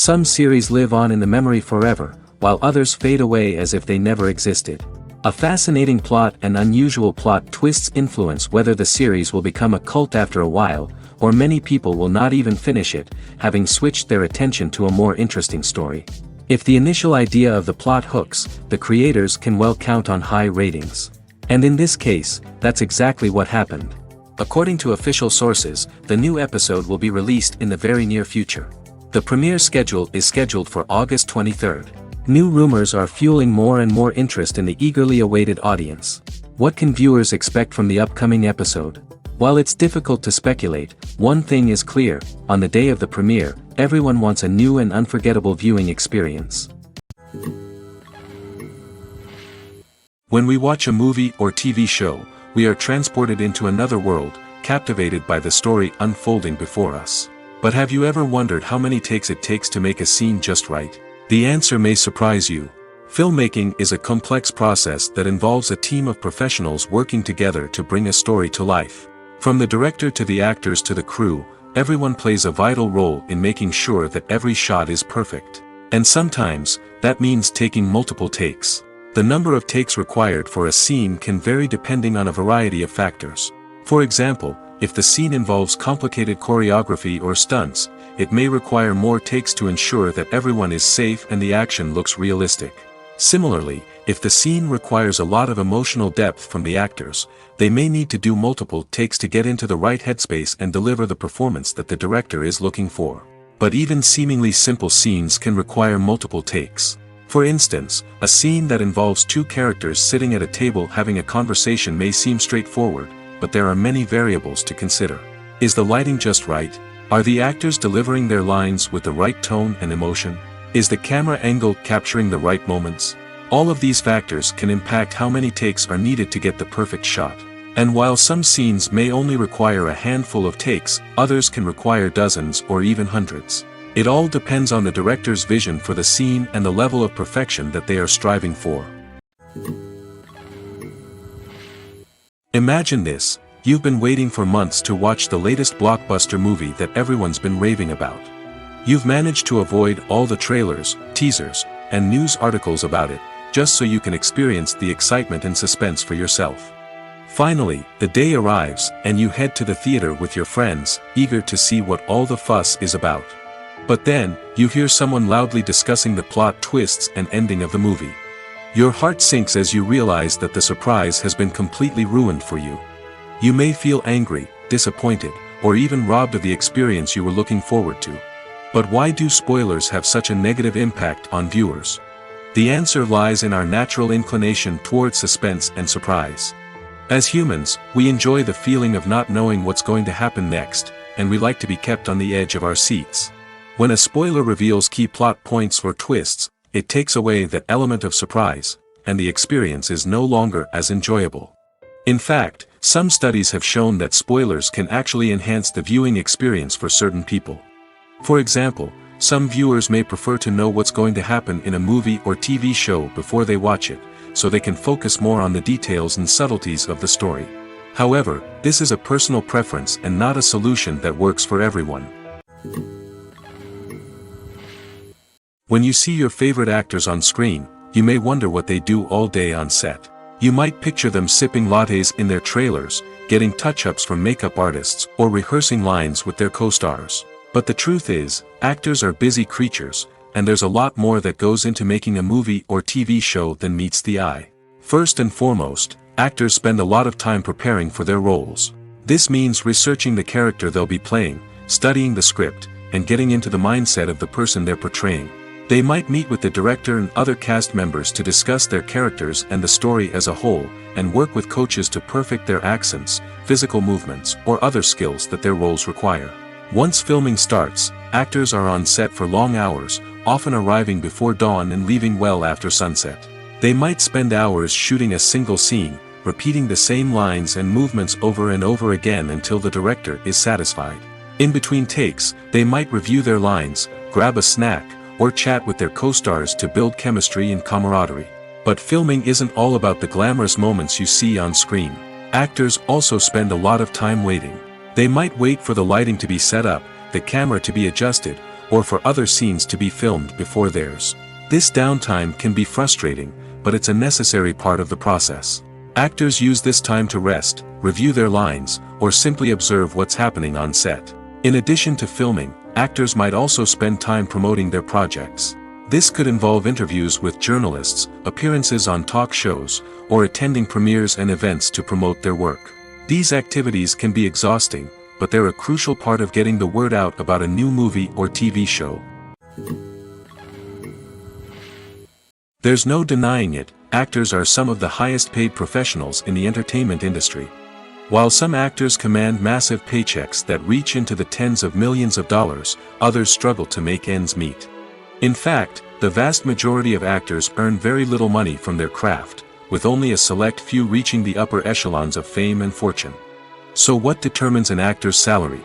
Some series live on in the memory forever, while others fade away as if they never existed. A fascinating plot and unusual plot twists influence whether the series will become a cult after a while, or many people will not even finish it, having switched their attention to a more interesting story. If the initial idea of the plot hooks, the creators can well count on high ratings. And in this case, that's exactly what happened. According to official sources, the new episode will be released in the very near future. The premiere schedule is scheduled for August 23rd. New rumors are fueling more and more interest in the eagerly awaited audience. What can viewers expect from the upcoming episode? While it's difficult to speculate, one thing is clear: on the day of the premiere, everyone wants a new and unforgettable viewing experience. When we watch a movie or TV show, we are transported into another world, captivated by the story unfolding before us. But have you ever wondered how many takes it takes to make a scene just right? The answer may surprise you. Filmmaking is a complex process that involves a team of professionals working together to bring a story to life. From the director to the actors to the crew, everyone plays a vital role in making sure that every shot is perfect. And sometimes, that means taking multiple takes. The number of takes required for a scene can vary depending on a variety of factors. For example, if the scene involves complicated choreography or stunts, it may require more takes to ensure that everyone is safe and the action looks realistic. Similarly, if the scene requires a lot of emotional depth from the actors, they may need to do multiple takes to get into the right headspace and deliver the performance that the director is looking for. But even seemingly simple scenes can require multiple takes. For instance, a scene that involves two characters sitting at a table having a conversation may seem straightforward, but there are many variables to consider. Is the lighting just right? Are the actors delivering their lines with the right tone and emotion? Is the camera angle capturing the right moments? All of these factors can impact how many takes are needed to get the perfect shot. And while some scenes may only require a handful of takes, others can require dozens or even hundreds. It all depends on the director's vision for the scene and the level of perfection that they are striving for. Imagine this: you've been waiting for months to watch the latest blockbuster movie that everyone's been raving about. You've managed to avoid all the trailers, teasers, and news articles about it, just so you can experience the excitement and suspense for yourself. Finally, the day arrives, and you head to the theater with your friends, eager to see what all the fuss is about. But then, you hear someone loudly discussing the plot twists and ending of the movie. Your heart sinks as you realize that the surprise has been completely ruined for you. You may feel angry, disappointed, or even robbed of the experience you were looking forward to. But why do spoilers have such a negative impact on viewers? The answer lies in our natural inclination towards suspense and surprise. As humans, we enjoy the feeling of not knowing what's going to happen next, and we like to be kept on the edge of our seats. When a spoiler reveals key plot points or twists, it takes away that element of surprise, and the experience is no longer as enjoyable. In fact, some studies have shown that spoilers can actually enhance the viewing experience for certain people. For example, some viewers may prefer to know what's going to happen in a movie or TV show before they watch it, so they can focus more on the details and subtleties of the story. However, this is a personal preference and not a solution that works for everyone. When you see your favorite actors on screen, you may wonder what they do all day on set. You might picture them sipping lattes in their trailers, getting touch-ups from makeup artists, or rehearsing lines with their co-stars. But the truth is, actors are busy creatures, and there's a lot more that goes into making a movie or TV show than meets the eye. First and foremost, actors spend a lot of time preparing for their roles. This means researching the character they'll be playing, studying the script, and getting into the mindset of the person they're portraying. They might meet with the director and other cast members to discuss their characters and the story as a whole, and work with coaches to perfect their accents, physical movements, or other skills that their roles require. Once filming starts, actors are on set for long hours, often arriving before dawn and leaving well after sunset. They might spend hours shooting a single scene, repeating the same lines and movements over and over again until the director is satisfied. In between takes, they might review their lines, grab a snack, or chat with their co-stars to build chemistry and camaraderie. But filming isn't all about the glamorous moments you see on screen. Actors also spend a lot of time waiting. They might wait for the lighting to be set up, the camera to be adjusted, or for other scenes to be filmed before theirs. This downtime can be frustrating, but it's a necessary part of the process. Actors use this time to rest, review their lines, or simply observe what's happening on set. In addition to filming, actors might also spend time promoting their projects. This could involve interviews with journalists, appearances on talk shows, or attending premieres and events to promote their work. These activities can be exhausting, but they're a crucial part of getting the word out about a new movie or TV show. There's no denying it, actors are some of the highest paid professionals in the entertainment industry. While some actors command massive paychecks that reach into the tens of millions of dollars, others struggle to make ends meet. In fact, the vast majority of actors earn very little money from their craft, with only a select few reaching the upper echelons of fame and fortune. So what determines an actor's salary?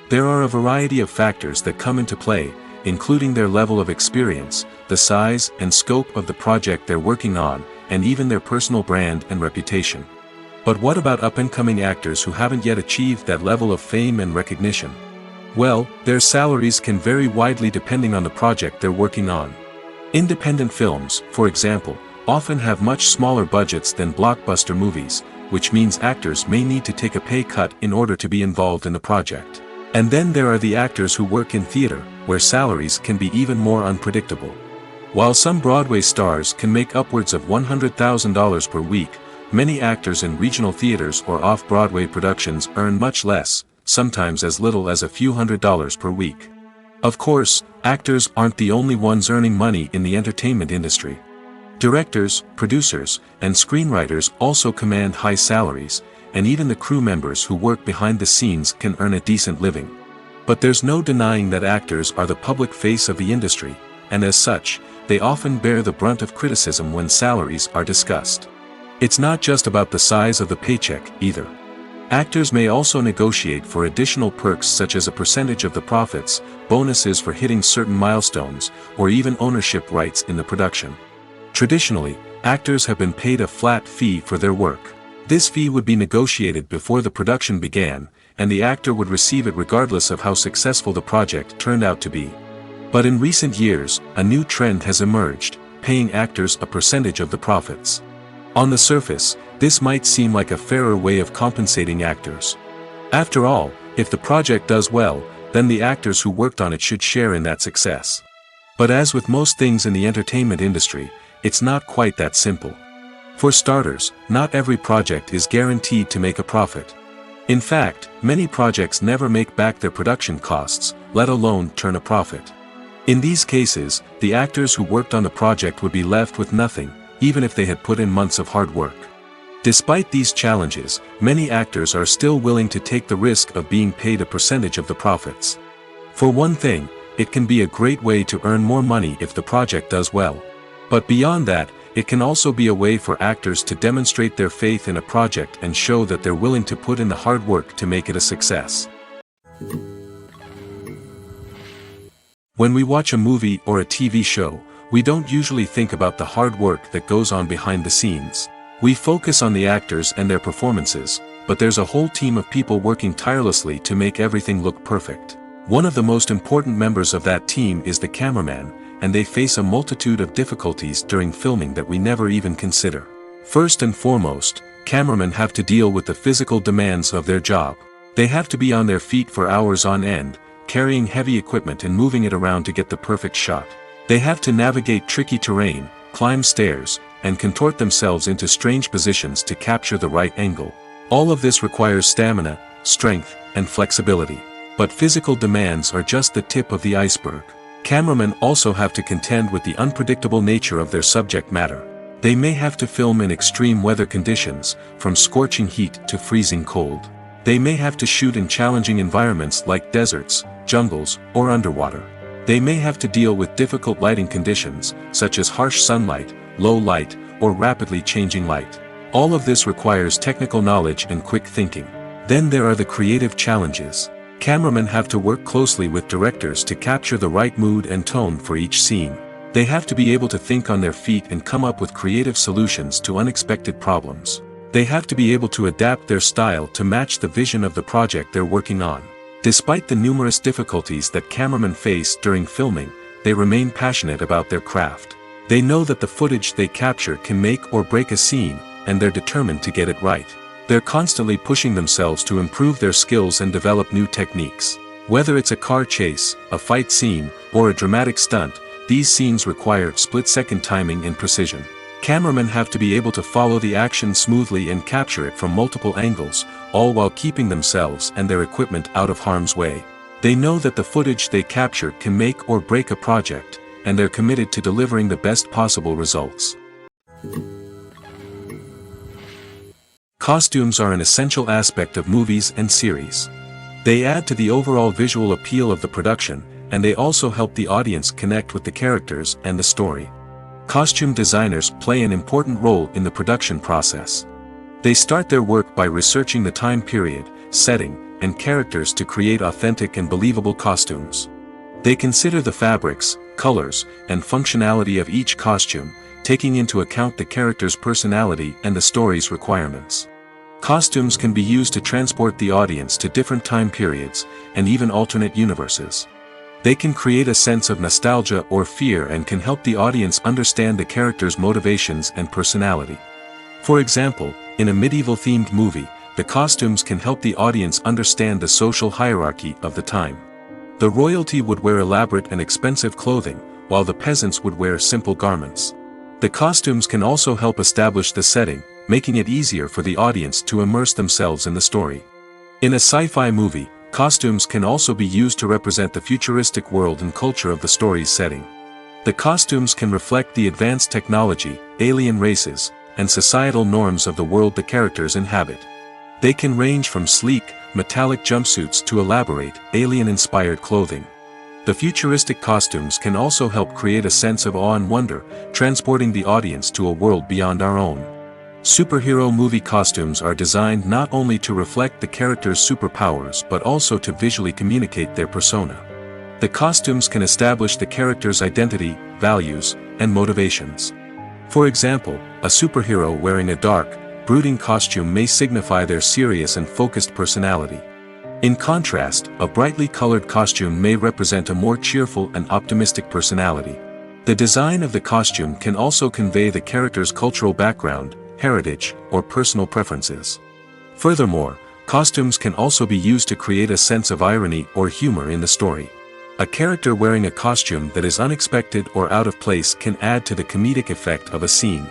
There are a variety of factors that come into play, including their level of experience, the size and scope of the project they're working on, and even their personal brand and reputation. But what about up-and-coming actors who haven't yet achieved that level of fame and recognition? Well, their salaries can vary widely depending on the project they're working on. Independent films, for example, often have much smaller budgets than blockbuster movies, which means actors may need to take a pay cut in order to be involved in the project. And then there are the actors who work in theater, where salaries can be even more unpredictable. While some Broadway stars can make upwards of $100,000 per week, many actors in regional theaters or off-Broadway productions earn much less, sometimes as little as a few $100s per week. Of course, actors aren't the only ones earning money in the entertainment industry. Directors, producers, and screenwriters also command high salaries, and even the crew members who work behind the scenes can earn a decent living. But there's no denying that actors are the public face of the industry, and as such, they often bear the brunt of criticism when salaries are discussed. It's not just about the size of the paycheck, either. Actors may also negotiate for additional perks such as a percentage of the profits, bonuses for hitting certain milestones, or even ownership rights in the production. Traditionally, actors have been paid a flat fee for their work. This fee would be negotiated before the production began, and the actor would receive it regardless of how successful the project turned out to be. But in recent years, a new trend has emerged, paying actors a percentage of the profits. On the surface, this might seem like a fairer way of compensating actors. After all, if the project does well, then the actors who worked on it should share in that success. But as with most things in the entertainment industry, it's not quite that simple. For starters, not every project is guaranteed to make a profit. In fact, many projects never make back their production costs, let alone turn a profit. In these cases, the actors who worked on the project would be left with nothing, even if they had put in months of hard work. Despite these challenges, many actors are still willing to take the risk of being paid a percentage of the profits. For one thing, it can be a great way to earn more money if the project does well. But beyond that, it can also be a way for actors to demonstrate their faith in a project and show that they're willing to put in the hard work to make it a success. When we watch a movie or a TV show, we don't usually think about the hard work that goes on behind the scenes. We focus on the actors and their performances, but there's a whole team of people working tirelessly to make everything look perfect. One of the most important members of that team is the cameraman, and they face a multitude of difficulties during filming that we never even consider. First and foremost, cameramen have to deal with the physical demands of their job. They have to be on their feet for hours on end, carrying heavy equipment and moving it around to get the perfect shot. They have to navigate tricky terrain, climb stairs, and contort themselves into strange positions to capture the right angle. All of this requires stamina, strength, and flexibility. But physical demands are just the tip of the iceberg. Cameramen also have to contend with the unpredictable nature of their subject matter. They may have to film in extreme weather conditions, from scorching heat to freezing cold. They may have to shoot in challenging environments like deserts, jungles, or underwater. They may have to deal with difficult lighting conditions, such as harsh sunlight, low light, or rapidly changing light. All of this requires technical knowledge and quick thinking. Then there are the creative challenges. Cameramen have to work closely with directors to capture the right mood and tone for each scene. They have to be able to think on their feet and come up with creative solutions to unexpected problems. They have to be able to adapt their style to match the vision of the project they're working on. Despite the numerous difficulties that cameramen face during filming, they remain passionate about their craft. They know that the footage they capture can make or break a scene, and they're determined to get it right. They're constantly pushing themselves to improve their skills and develop new techniques. Whether it's a car chase, a fight scene, or a dramatic stunt, these scenes require split-second timing and precision. Cameramen have to be able to follow the action smoothly and capture it from multiple angles, all while keeping themselves and their equipment out of harm's way. They know that the footage they capture can make or break a project, and they're committed to delivering the best possible results. Costumes are an essential aspect of movies and series. They add to the overall visual appeal of the production, and they also help the audience connect with the characters and the story. Costume designers play an important role in the production process. They start their work by researching the time period, setting, and characters to create authentic and believable costumes. They consider the fabrics, colors, and functionality of each costume, taking into account the character's personality and the story's requirements. Costumes can be used to transport the audience to different time periods, and even alternate universes. They can create a sense of nostalgia or fear and can help the audience understand the character's motivations and personality. For example, in a medieval-themed movie, the costumes can help the audience understand the social hierarchy of the time. The royalty would wear elaborate and expensive clothing, while the peasants would wear simple garments. The costumes can also help establish the setting, making it easier for the audience to immerse themselves in the story. In a sci-fi movie, costumes can also be used to represent the futuristic world and culture of the story's setting. The costumes can reflect the advanced technology, alien races, and societal norms of the world the characters inhabit. They can range from sleek, metallic jumpsuits to elaborate, alien-inspired clothing. The futuristic costumes can also help create a sense of awe and wonder, transporting the audience to a world beyond our own. Superhero movie costumes are designed not only to reflect the character's superpowers but also to visually communicate their persona. The costumes can establish the character's identity, values, and motivations. For example, a superhero wearing a dark, brooding costume may signify their serious and focused personality. In contrast, a brightly colored costume may represent a more cheerful and optimistic personality. The design of the costume can also convey the character's cultural background, heritage, or personal preferences. Furthermore, costumes can also be used to create a sense of irony or humor in the story. A character wearing a costume that is unexpected or out of place can add to the comedic effect of a scene.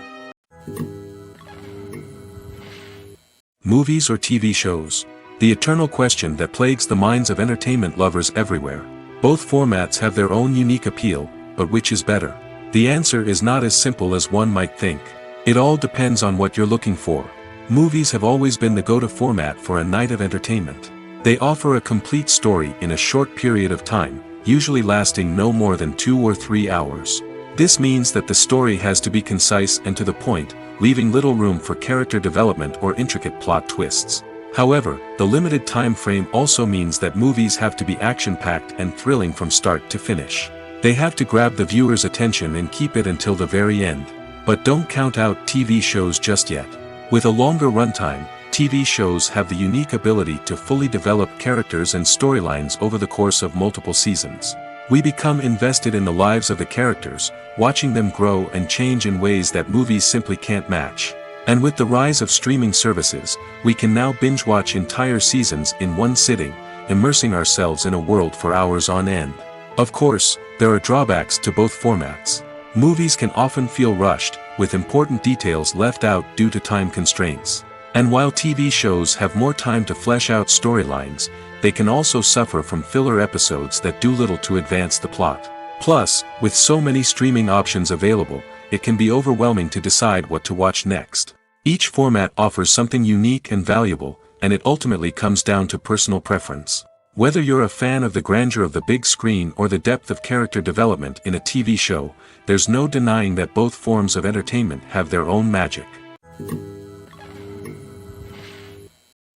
Movies or TV shows? The eternal question that plagues the minds of entertainment lovers everywhere. Both formats have their own unique appeal, but which is better? The answer is not as simple as one might think. It all depends on what you're looking for. Movies have always been the go-to format for a night of entertainment. They offer a complete story in a short period of time, usually lasting no more than 2 or 3 hours. This means that the story has to be concise and to the point, leaving little room for character development or intricate plot twists. However, the limited time frame also means that movies have to be action-packed and thrilling from start to finish. They have to grab the viewer's attention and keep it until the very end. But don't count out TV shows just yet. With a longer runtime, TV shows have the unique ability to fully develop characters and storylines over the course of multiple seasons. We become invested in the lives of the characters, watching them grow and change in ways that movies simply can't match. And with the rise of streaming services, we can now binge-watch entire seasons in one sitting, immersing ourselves in a world for hours on end. Of course, there are drawbacks to both formats. Movies can often feel rushed, with important details left out due to time constraints. And while TV shows have more time to flesh out storylines, they can also suffer from filler episodes that do little to advance the plot. Plus, with so many streaming options available, it can be overwhelming to decide what to watch next. Each format offers something unique and valuable, and it ultimately comes down to personal preference. Whether you're a fan of the grandeur of the big screen or the depth of character development in a TV show, there's no denying that both forms of entertainment have their own magic.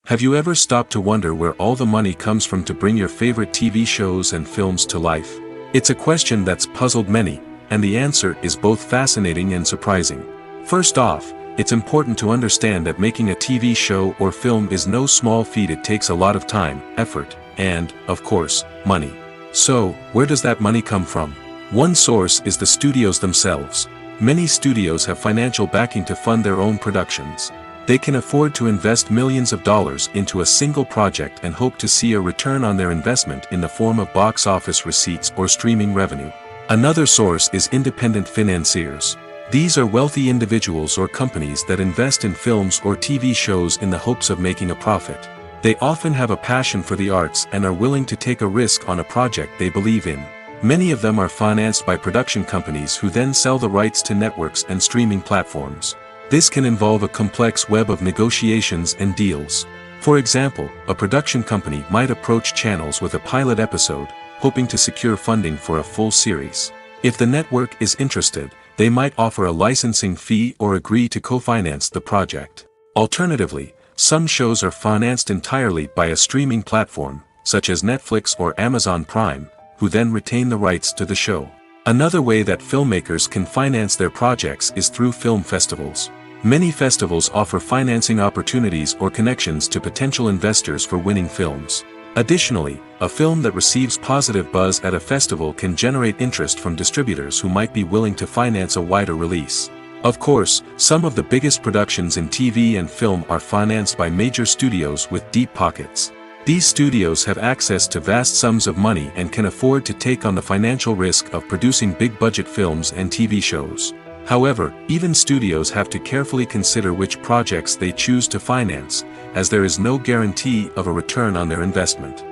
Have you ever stopped to wonder where all the money comes from to bring your favorite TV shows and films to life? It's a question that's puzzled many, and the answer is both fascinating and surprising. First off, it's important to understand that making a TV show or film is no small feat. It takes a lot of time, effort, and, of course, money. So, where does that money come from? One source is the studios themselves. Many studios have financial backing to fund their own productions. They can afford to invest millions of dollars into a single project and hope to see a return on their investment in the form of box office receipts or streaming revenue. Another source is independent financiers. These are wealthy individuals or companies that invest in films or TV shows in the hopes of making a profit. They often have a passion for the arts and are willing to take a risk on a project they believe in. Many of them are financed by production companies who then sell the rights to networks and streaming platforms. This can involve a complex web of negotiations and deals. For example, a production company might approach channels with a pilot episode, hoping to secure funding for a full series. If the network is interested, they might offer a licensing fee or agree to co-finance the project. Alternatively, some shows are financed entirely by a streaming platform, such as Netflix or Amazon Prime, who then retain the rights to the show. Another way that filmmakers can finance their projects is through film festivals. Many festivals offer financing opportunities or connections to potential investors for winning films. Additionally, a film that receives positive buzz at a festival can generate interest from distributors who might be willing to finance a wider release. Of course, some of the biggest productions in TV and film are financed by major studios with deep pockets. These studios have access to vast sums of money and can afford to take on the financial risk of producing big-budget films and TV shows. However, even studios have to carefully consider which projects they choose to finance, as there is no guarantee of a return on their investment.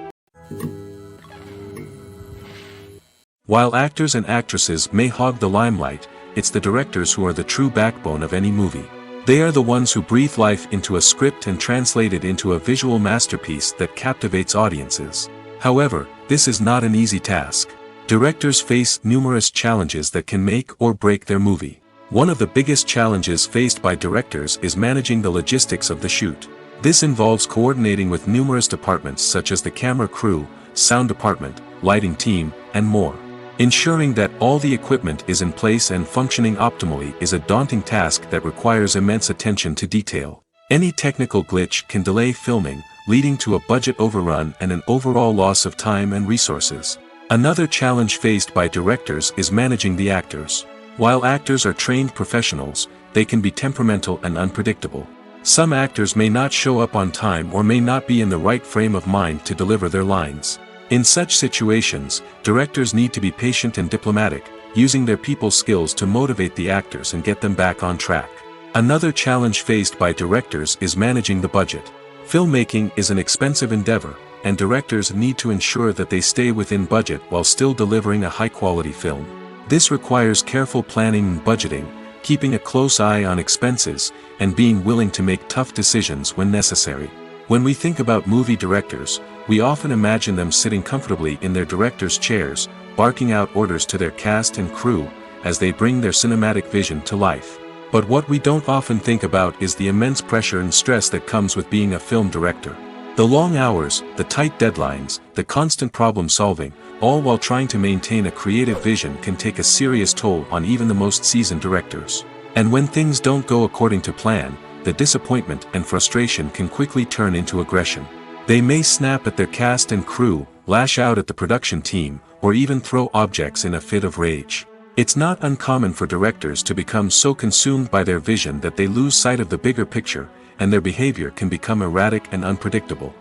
While actors and actresses may hog the limelight, it's the directors who are the true backbone of any movie. They are the ones who breathe life into a script and translate it into a visual masterpiece that captivates audiences. However, this is not an easy task. Directors face numerous challenges that can make or break their movie. One of the biggest challenges faced by directors is managing the logistics of the shoot. This involves coordinating with numerous departments such as the camera crew, sound department, lighting team, and more. Ensuring that all the equipment is in place and functioning optimally is a daunting task that requires immense attention to detail. Any technical glitch can delay filming, leading to a budget overrun and an overall loss of time and resources. Another challenge faced by directors is managing the actors. While actors are trained professionals, they can be temperamental and unpredictable. Some actors may not show up on time or may not be in the right frame of mind to deliver their lines. In such situations, directors need to be patient and diplomatic, using their people skills to motivate the actors and get them back on track. Another challenge faced by directors is managing the budget. Filmmaking is an expensive endeavor, and directors need to ensure that they stay within budget while still delivering a high-quality film. This requires careful planning and budgeting, keeping a close eye on expenses, and being willing to make tough decisions when necessary. When we think about movie directors, we often imagine them sitting comfortably in their director's chairs, barking out orders to their cast and crew, as they bring their cinematic vision to life. But what we don't often think about is the immense pressure and stress that comes with being a film director. The long hours, the tight deadlines, the constant problem solving, all while trying to maintain a creative vision can take a serious toll on even the most seasoned directors. And when things don't go according to plan, the disappointment and frustration can quickly turn into aggression. They may snap at their cast and crew, lash out at the production team, or even throw objects in a fit of rage. It's not uncommon for directors to become so consumed by their vision that they lose sight of the bigger picture, and their behavior can become erratic and unpredictable.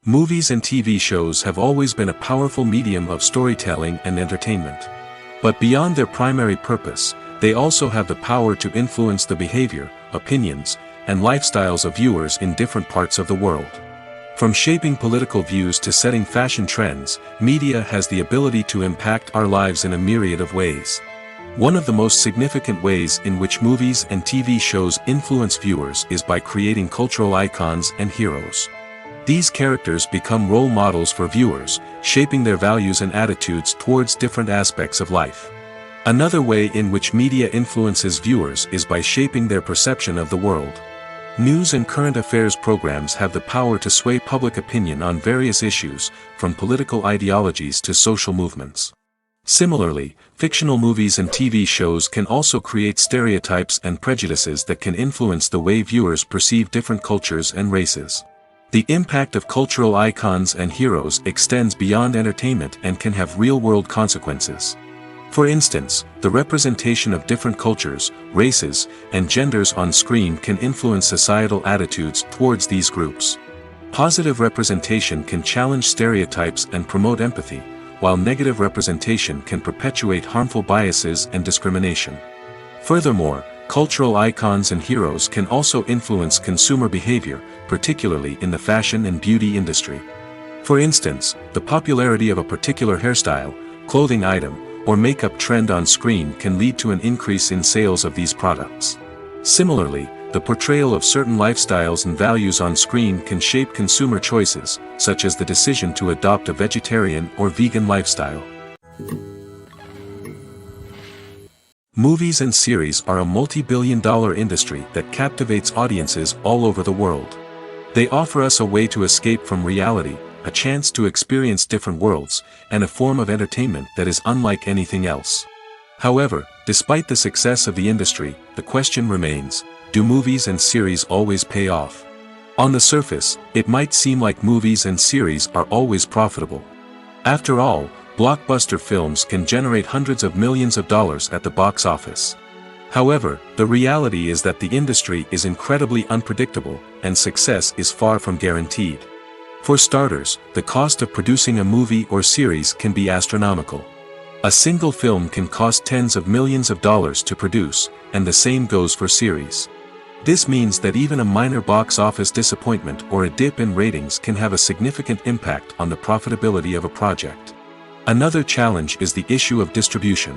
Movies and TV shows have always been a powerful medium of storytelling and entertainment. But beyond their primary purpose, they also have the power to influence the behavior, opinions, and lifestyles of viewers in different parts of the world. From shaping political views to setting fashion trends, media has the ability to impact our lives in a myriad of ways. One of the most significant ways in which movies and TV shows influence viewers is by creating cultural icons and heroes. These characters become role models for viewers, shaping their values and attitudes towards different aspects of life. Another way in which media influences viewers is by shaping their perception of the world. News and current affairs programs have the power to sway public opinion on various issues, from political ideologies to social movements. Similarly, fictional movies and TV shows can also create stereotypes and prejudices that can influence the way viewers perceive different cultures and races. The impact of cultural icons and heroes extends beyond entertainment and can have real-world consequences. For instance, the representation of different cultures, races, and genders on screen can influence societal attitudes towards these groups. Positive representation can challenge stereotypes and promote empathy, while negative representation can perpetuate harmful biases and discrimination. Furthermore, cultural icons and heroes can also influence consumer behavior, particularly in the fashion and beauty industry. For instance, the popularity of a particular hairstyle, clothing item, or makeup trend on screen can lead to an increase in sales of these products. Similarly, the portrayal of certain lifestyles and values on screen can shape consumer choices, such as the decision to adopt a vegetarian or vegan lifestyle. Movies and series are a multi-billion-dollar industry that captivates audiences all over the world. They offer us a way to escape from reality, a chance to experience different worlds, and a form of entertainment that is unlike anything else. However, despite the success of the industry, the question remains, do movies and series always pay off? On the surface, it might seem like movies and series are always profitable. After all, blockbuster films can generate hundreds of millions of dollars at the box office. However, the reality is that the industry is incredibly unpredictable, and success is far from guaranteed. For starters, the cost of producing a movie or series can be astronomical. A single film can cost tens of millions of dollars to produce, and the same goes for series. This means that even a minor box office disappointment or a dip in ratings can have a significant impact on the profitability of a project. Another challenge is the issue of distribution.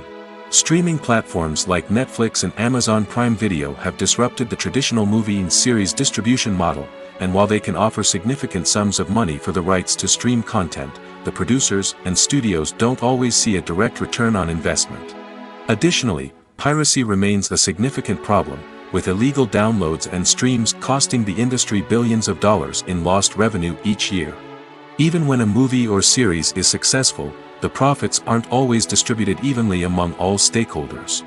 Streaming platforms like Netflix and Amazon Prime Video have disrupted the traditional movie and series distribution model, and while they can offer significant sums of money for the rights to stream content, the producers and studios don't always see a direct return on investment. Additionally, piracy remains a significant problem, with illegal downloads and streams costing the industry billions of dollars in lost revenue each year. Even when a movie or series is successful, the profits aren't always distributed evenly among all stakeholders.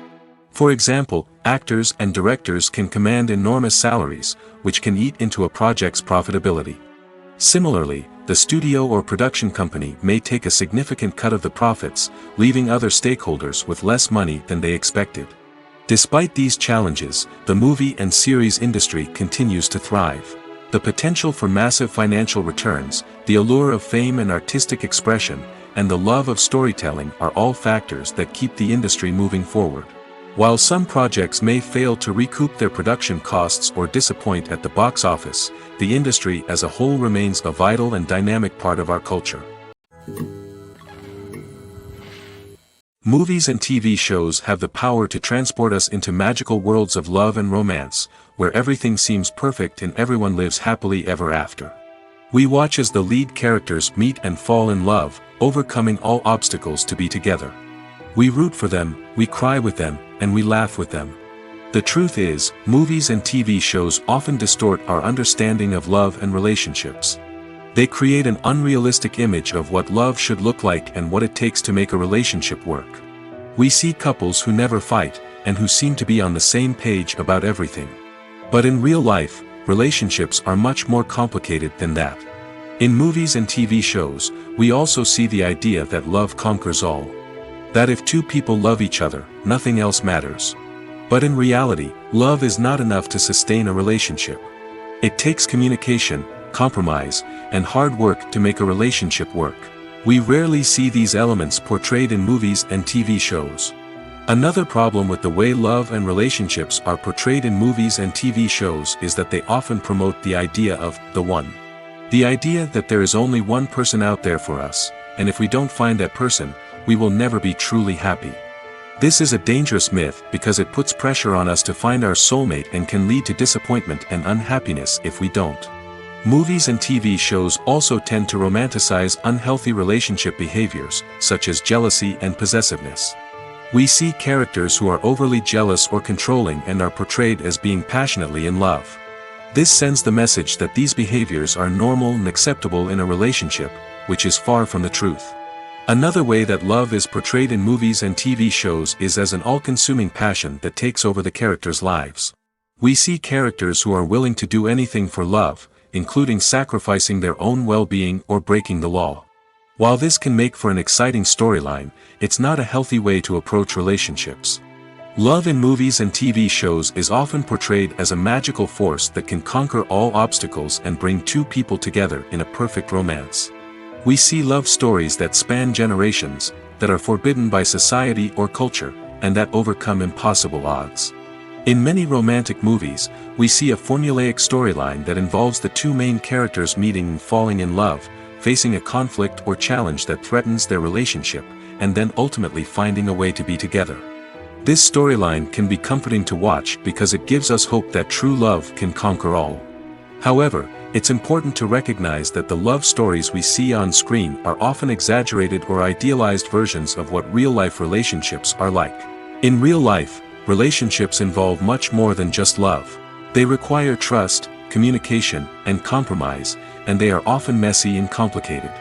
For example, actors and directors can command enormous salaries, which can eat into a project's profitability. Similarly, the studio or production company may take a significant cut of the profits, leaving other stakeholders with less money than they expected. Despite these challenges, the movie and series industry continues to thrive. The potential for massive financial returns, the allure of fame and artistic expression, and the love of storytelling are all factors that keep the industry moving forward. While some projects may fail to recoup their production costs or disappoint at the box office, the industry as a whole remains a vital and dynamic part of our culture. Movies and TV shows have the power to transport us into magical worlds of love and romance, where everything seems perfect and everyone lives happily ever after. We watch as the lead characters meet and fall in love, overcoming all obstacles to be together. We root for them, we cry with them, and we laugh with them. The truth is, movies and TV shows often distort our understanding of love and relationships. They create an unrealistic image of what love should look like and what it takes to make a relationship work. We see couples who never fight, and who seem to be on the same page about everything. But in real life, relationships are much more complicated than that. In movies and TV shows, we also see the idea that love conquers all. That if two people love each other, nothing else matters. But in reality, love is not enough to sustain a relationship. It takes communication, compromise, and hard work to make a relationship work. We rarely see these elements portrayed in movies and TV shows. Another problem with the way love and relationships are portrayed in movies and TV shows is that they often promote the idea of the one. The idea that there is only one person out there for us, and if we don't find that person, we will never be truly happy. This is a dangerous myth because it puts pressure on us to find our soulmate and can lead to disappointment and unhappiness if we don't. Movies and TV shows also tend to romanticize unhealthy relationship behaviors, such as jealousy and possessiveness. We see characters who are overly jealous or controlling and are portrayed as being passionately in love. This sends the message that these behaviors are normal and acceptable in a relationship, which is far from the truth. Another way that love is portrayed in movies and TV shows is as an all-consuming passion that takes over the characters' lives. We see characters who are willing to do anything for love, including sacrificing their own well-being or breaking the law. While this can make for an exciting storyline, it's not a healthy way to approach relationships. Love in movies and TV shows is often portrayed as a magical force that can conquer all obstacles and bring two people together in a perfect romance. We see love stories that span generations, that are forbidden by society or culture, and that overcome impossible odds. In many romantic movies, we see a formulaic storyline that involves the two main characters meeting and falling in love, facing a conflict or challenge that threatens their relationship, and then ultimately finding a way to be together. This storyline can be comforting to watch because it gives us hope that true love can conquer all. However, it's important to recognize that the love stories we see on screen are often exaggerated or idealized versions of what real-life relationships are like. In real life, relationships involve much more than just love. They require trust, communication, and compromise, and they are often messy and complicated.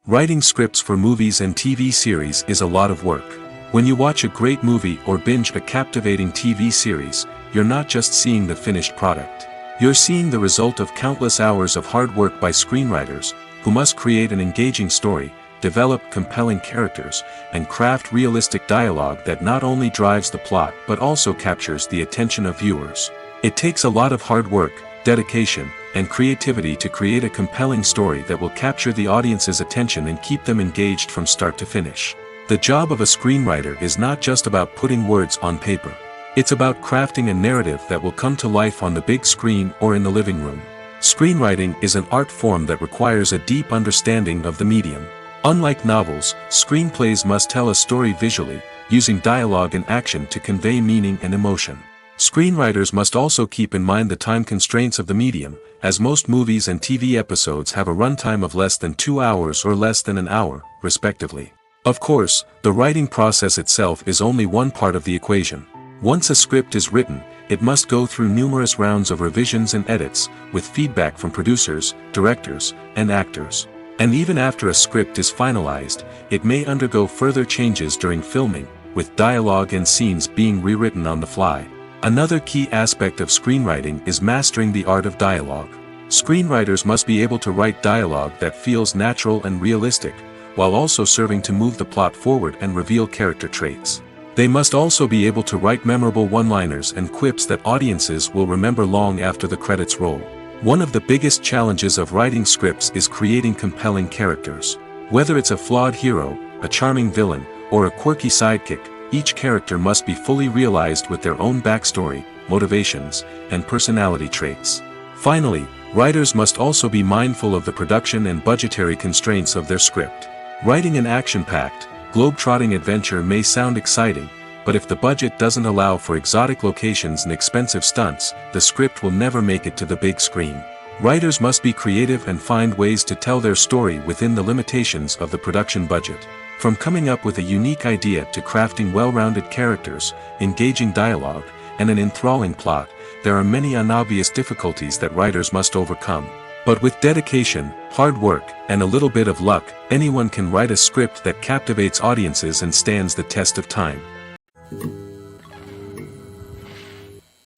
Writing scripts for movies and TV series is a lot of work. When you watch a great movie or binge a captivating TV series, you're not just seeing the finished product. You're seeing the result of countless hours of hard work by screenwriters, who must create an engaging story, develop compelling characters, and craft realistic dialogue that not only drives the plot but also captures the attention of viewers. It takes a lot of hard work, dedication, and creativity to create a compelling story that will capture the audience's attention and keep them engaged from start to finish. The job of a screenwriter is not just about putting words on paper. It's about crafting a narrative that will come to life on the big screen or in the living room. Screenwriting is an art form that requires a deep understanding of the medium. Unlike novels, screenplays must tell a story visually, using dialogue and action to convey meaning and emotion. Screenwriters must also keep in mind the time constraints of the medium, as most movies and TV episodes have a runtime of less than 2 hours or less than an hour, respectively. Of course, the writing process itself is only one part of the equation. Once a script is written, it must go through numerous rounds of revisions and edits, with feedback from producers, directors, and actors. And even after a script is finalized, it may undergo further changes during filming, with dialogue and scenes being rewritten on the fly. Another key aspect of screenwriting is mastering the art of dialogue. Screenwriters must be able to write dialogue that feels natural and realistic, while also serving to move the plot forward and reveal character traits. They must also be able to write memorable one-liners and quips that audiences will remember long after the credits roll. One of the biggest challenges of writing scripts is creating compelling characters. Whether it's a flawed hero, a charming villain, or a quirky sidekick, each character must be fully realized with their own backstory, motivations, and personality traits. Finally, writers must also be mindful of the production and budgetary constraints of their script. Writing an action-packed, globe-trotting adventure may sound exciting, but if the budget doesn't allow for exotic locations and expensive stunts, the script will never make it to the big screen. Writers must be creative and find ways to tell their story within the limitations of the production budget. From coming up with a unique idea to crafting well-rounded characters, engaging dialogue, and an enthralling plot, there are many unobvious difficulties that writers must overcome. But with dedication, hard work, and a little bit of luck, anyone can write a script that captivates audiences and stands the test of time.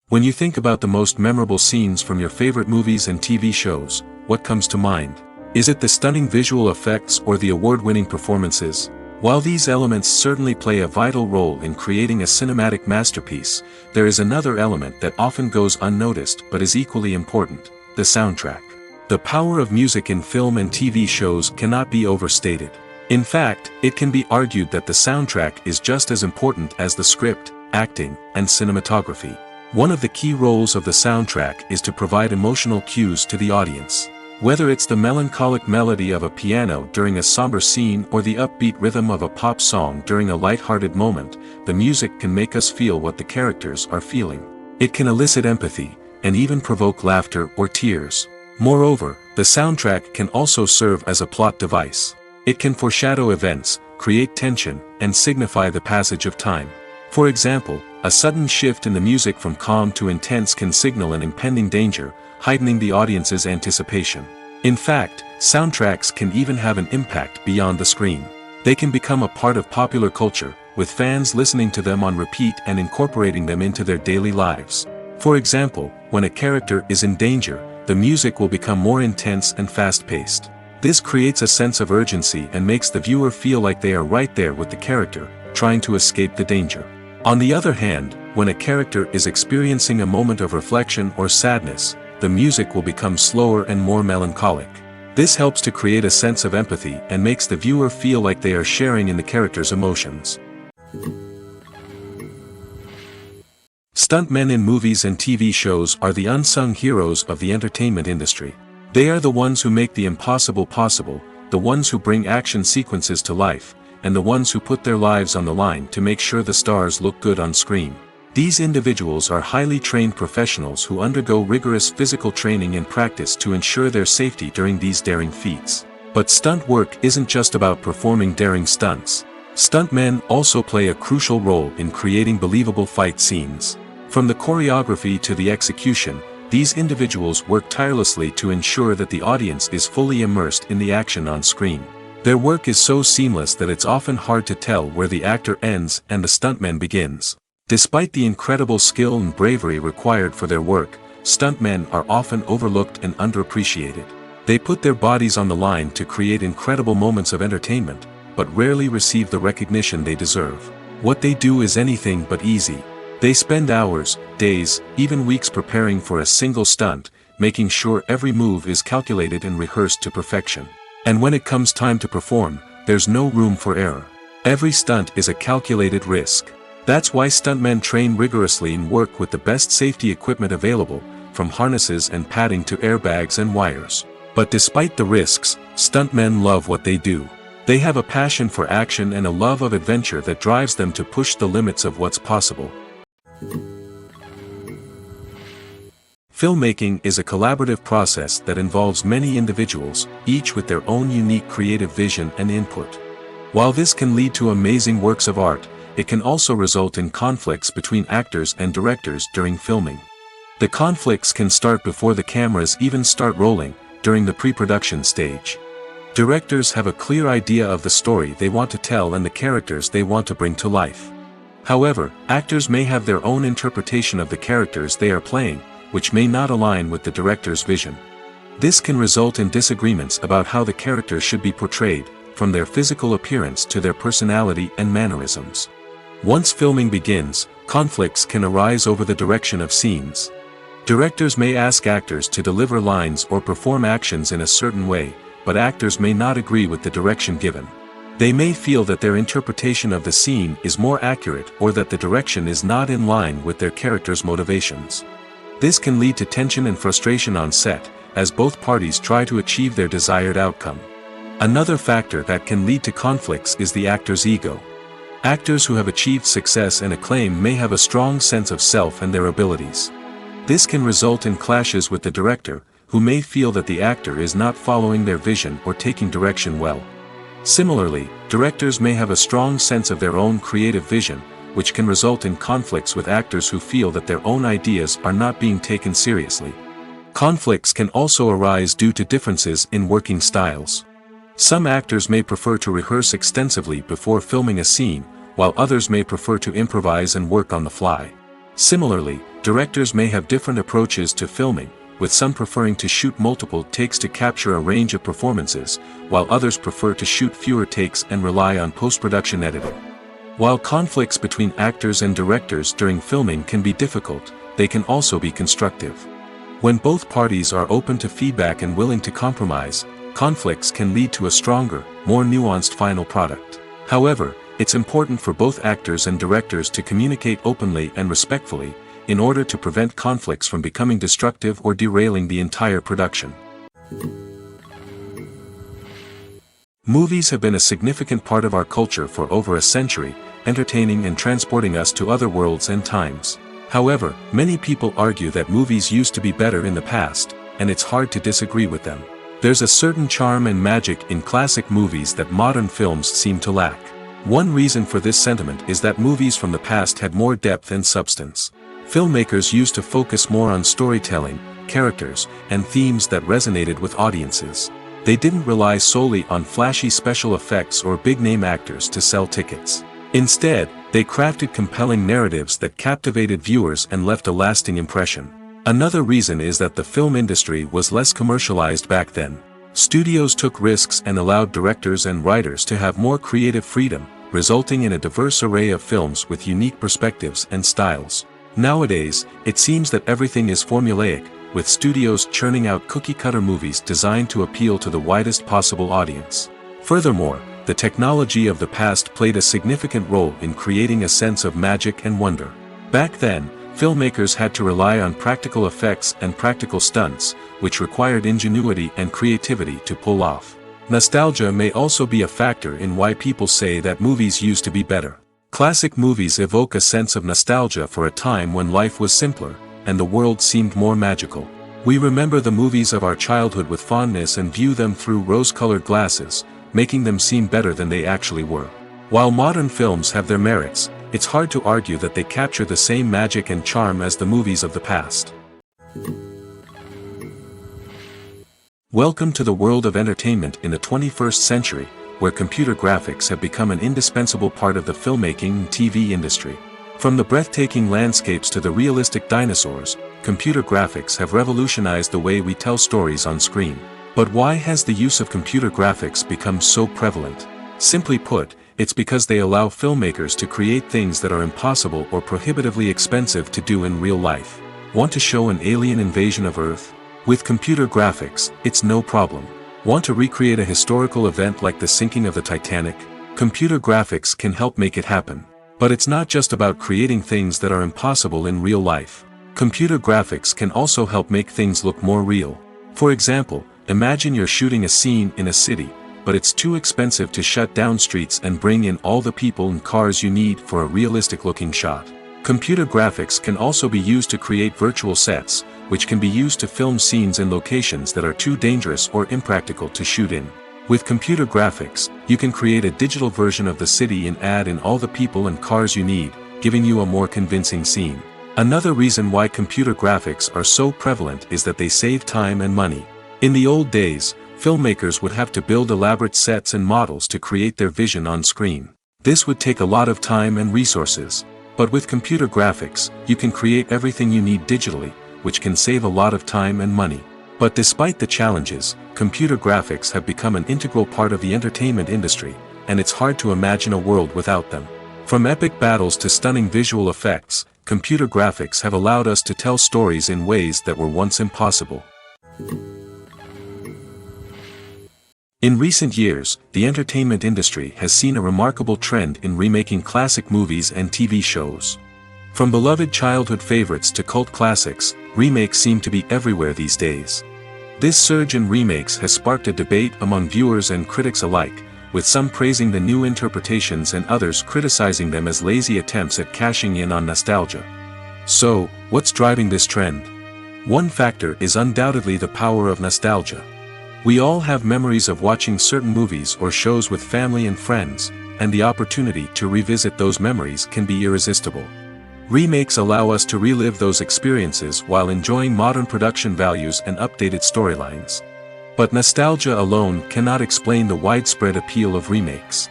When you think about the most memorable scenes from your favorite movies and TV shows, what comes to mind? Is it the stunning visual effects or the award-winning performances? While these elements certainly play a vital role in creating a cinematic masterpiece, there is another element that often goes unnoticed but is equally important: the soundtrack. The power of music in film and TV shows cannot be overstated. In fact, it can be argued that the soundtrack is just as important as the script, acting, and cinematography. One of the key roles of the soundtrack is to provide emotional cues to the audience. Whether it's the melancholic melody of a piano during a somber scene or the upbeat rhythm of a pop song during a light-hearted moment, the music can make us feel what the characters are feeling. It can elicit empathy, and even provoke laughter or tears. Moreover, the soundtrack can also serve as a plot device. It can foreshadow events, create tension, and signify the passage of time. For example, a sudden shift in the music from calm to intense can signal an impending danger, heightening the audience's anticipation. In fact, soundtracks can even have an impact beyond the screen. They can become a part of popular culture, with fans listening to them on repeat and incorporating them into their daily lives. For example, when a character is in danger, the music will become more intense and fast-paced. This creates a sense of urgency and makes the viewer feel like they are right there with the character, trying to escape the danger. On the other hand, when a character is experiencing a moment of reflection or sadness, the music will become slower and more melancholic. This helps to create a sense of empathy and makes the viewer feel like they are sharing in the character's emotions. Stuntmen in movies and TV shows are the unsung heroes of the entertainment industry. They are the ones who make the impossible possible, the ones who bring action sequences to life, and the ones who put their lives on the line to make sure the stars look good on screen. These individuals are highly trained professionals who undergo rigorous physical training and practice to ensure their safety during these daring feats. But stunt work isn't just about performing daring stunts. Stuntmen also play a crucial role in creating believable fight scenes. From the choreography to the execution, these individuals work tirelessly to ensure that the audience is fully immersed in the action on screen. Their work is so seamless that it's often hard to tell where the actor ends and the stuntman begins. Despite the incredible skill and bravery required for their work, stuntmen are often overlooked and underappreciated. They put their bodies on the line to create incredible moments of entertainment, but rarely receive the recognition they deserve. What they do is anything but easy. They spend hours, days, even weeks preparing for a single stunt, making sure every move is calculated and rehearsed to perfection. And when it comes time to perform, there's no room for error. Every stunt is a calculated risk. That's why stuntmen train rigorously and work with the best safety equipment available, from harnesses and padding to airbags and wires. But despite the risks, stuntmen love what they do. They have a passion for action and a love of adventure that drives them to push the limits of what's possible. Filmmaking is a collaborative process that involves many individuals, each with their own unique creative vision and input. While this can lead to amazing works of art, it can also result in conflicts between actors and directors during filming. The conflicts can start before the cameras even start rolling, during the pre-production stage. Directors have a clear idea of the story they want to tell and the characters they want to bring to life. However, actors may have their own interpretation of the characters they are playing, which may not align with the director's vision. This can result in disagreements about how the characters should be portrayed, from their physical appearance to their personality and mannerisms. Once filming begins, conflicts can arise over the direction of scenes. Directors may ask actors to deliver lines or perform actions in a certain way, but actors may not agree with the direction given. They may feel that their interpretation of the scene is more accurate or that the direction is not in line with their character's motivations. This can lead to tension and frustration on set, as both parties try to achieve their desired outcome. Another factor that can lead to conflicts is the actor's ego. Actors who have achieved success and acclaim may have a strong sense of self and their abilities. This can result in clashes with the director, who may feel that the actor is not following their vision or taking direction well. Similarly, directors may have a strong sense of their own creative vision, which can result in conflicts with actors who feel that their own ideas are not being taken seriously. Conflicts can also arise due to differences in working styles. Some actors may prefer to rehearse extensively before filming a scene, while others may prefer to improvise and work on the fly. Similarly, directors may have different approaches to filming, with some preferring to shoot multiple takes to capture a range of performances, while others prefer to shoot fewer takes and rely on post-production editing. While conflicts between actors and directors during filming can be difficult, they can also be constructive. When both parties are open to feedback and willing to compromise, conflicts can lead to a stronger, more nuanced final product. However, it's important for both actors and directors to communicate openly and respectfully, in order to prevent conflicts from becoming destructive or derailing the entire production. Movies have been a significant part of our culture for over a century, entertaining and transporting us to other worlds and times. However, many people argue that movies used to be better in the past, and it's hard to disagree with them. There's a certain charm and magic in classic movies that modern films seem to lack. One reason for this sentiment is that movies from the past had more depth and substance. Filmmakers used to focus more on storytelling, characters, and themes that resonated with audiences. They didn't rely solely on flashy special effects or big-name actors to sell tickets. Instead, They crafted compelling narratives that captivated viewers and left a lasting impression. Another reason is that the film industry was less commercialized back then. Studios took risks and allowed directors and writers to have more creative freedom, resulting in a diverse array of films with unique perspectives and styles. Nowadays, it seems that everything is formulaic, with studios churning out cookie-cutter movies designed to appeal to the widest possible audience. Furthermore, the technology of the past played a significant role in creating a sense of magic and wonder. Back then, filmmakers had to rely on practical effects and practical stunts, which required ingenuity and creativity to pull off. Nostalgia may also be a factor in why people say that movies used to be better. Classic movies evoke a sense of nostalgia for a time when life was simpler, and the world seemed more magical. We remember the movies of our childhood with fondness and view them through rose-colored glasses, making them seem better than they actually were. While modern films have their merits, it's hard to argue that they capture the same magic and charm as the movies of the past. Welcome to the world of entertainment in the 21st century, where computer graphics have become an indispensable part of the filmmaking and TV industry. From the breathtaking landscapes to the realistic dinosaurs, computer graphics have revolutionized the way we tell stories on screen. But why has the use of computer graphics become so prevalent? Simply put, it's because they allow filmmakers to create things that are impossible or prohibitively expensive to do in real life. Want to show an alien invasion of Earth? With computer graphics, it's no problem. Want to recreate a historical event like the sinking of the Titanic? Computer graphics can help make it happen. But it's not just about creating things that are impossible in real life. Computer graphics can also help make things look more real. For example, imagine you're shooting a scene in a city, but it's too expensive to shut down streets and bring in all the people and cars you need for a realistic-looking shot. Computer graphics can also be used to create virtual sets, which can be used to film scenes in locations that are too dangerous or impractical to shoot in. With computer graphics, you can create a digital version of the city and add in all the people and cars you need, giving you a more convincing scene. Another reason why computer graphics are so prevalent is that they save time and money. In the old days, filmmakers would have to build elaborate sets and models to create their vision on screen. This would take a lot of time and resources. But with computer graphics, you can create everything you need digitally, which can save a lot of time and money. But despite the challenges, computer graphics have become an integral part of the entertainment industry, and it's hard to imagine a world without them. From epic battles to stunning visual effects, computer graphics have allowed us to tell stories in ways that were once impossible. In recent years, the entertainment industry has seen a remarkable trend in remaking classic movies and TV shows. From beloved childhood favorites to cult classics, remakes seem to be everywhere these days. This surge in remakes has sparked a debate among viewers and critics alike, with some praising the new interpretations and others criticizing them as lazy attempts at cashing in on nostalgia. So, what's driving this trend? One factor is undoubtedly the power of nostalgia. We all have memories of watching certain movies or shows with family and friends, and the opportunity to revisit those memories can be irresistible. Remakes allow us to relive those experiences while enjoying modern production values and updated storylines. But nostalgia alone cannot explain the widespread appeal of remakes.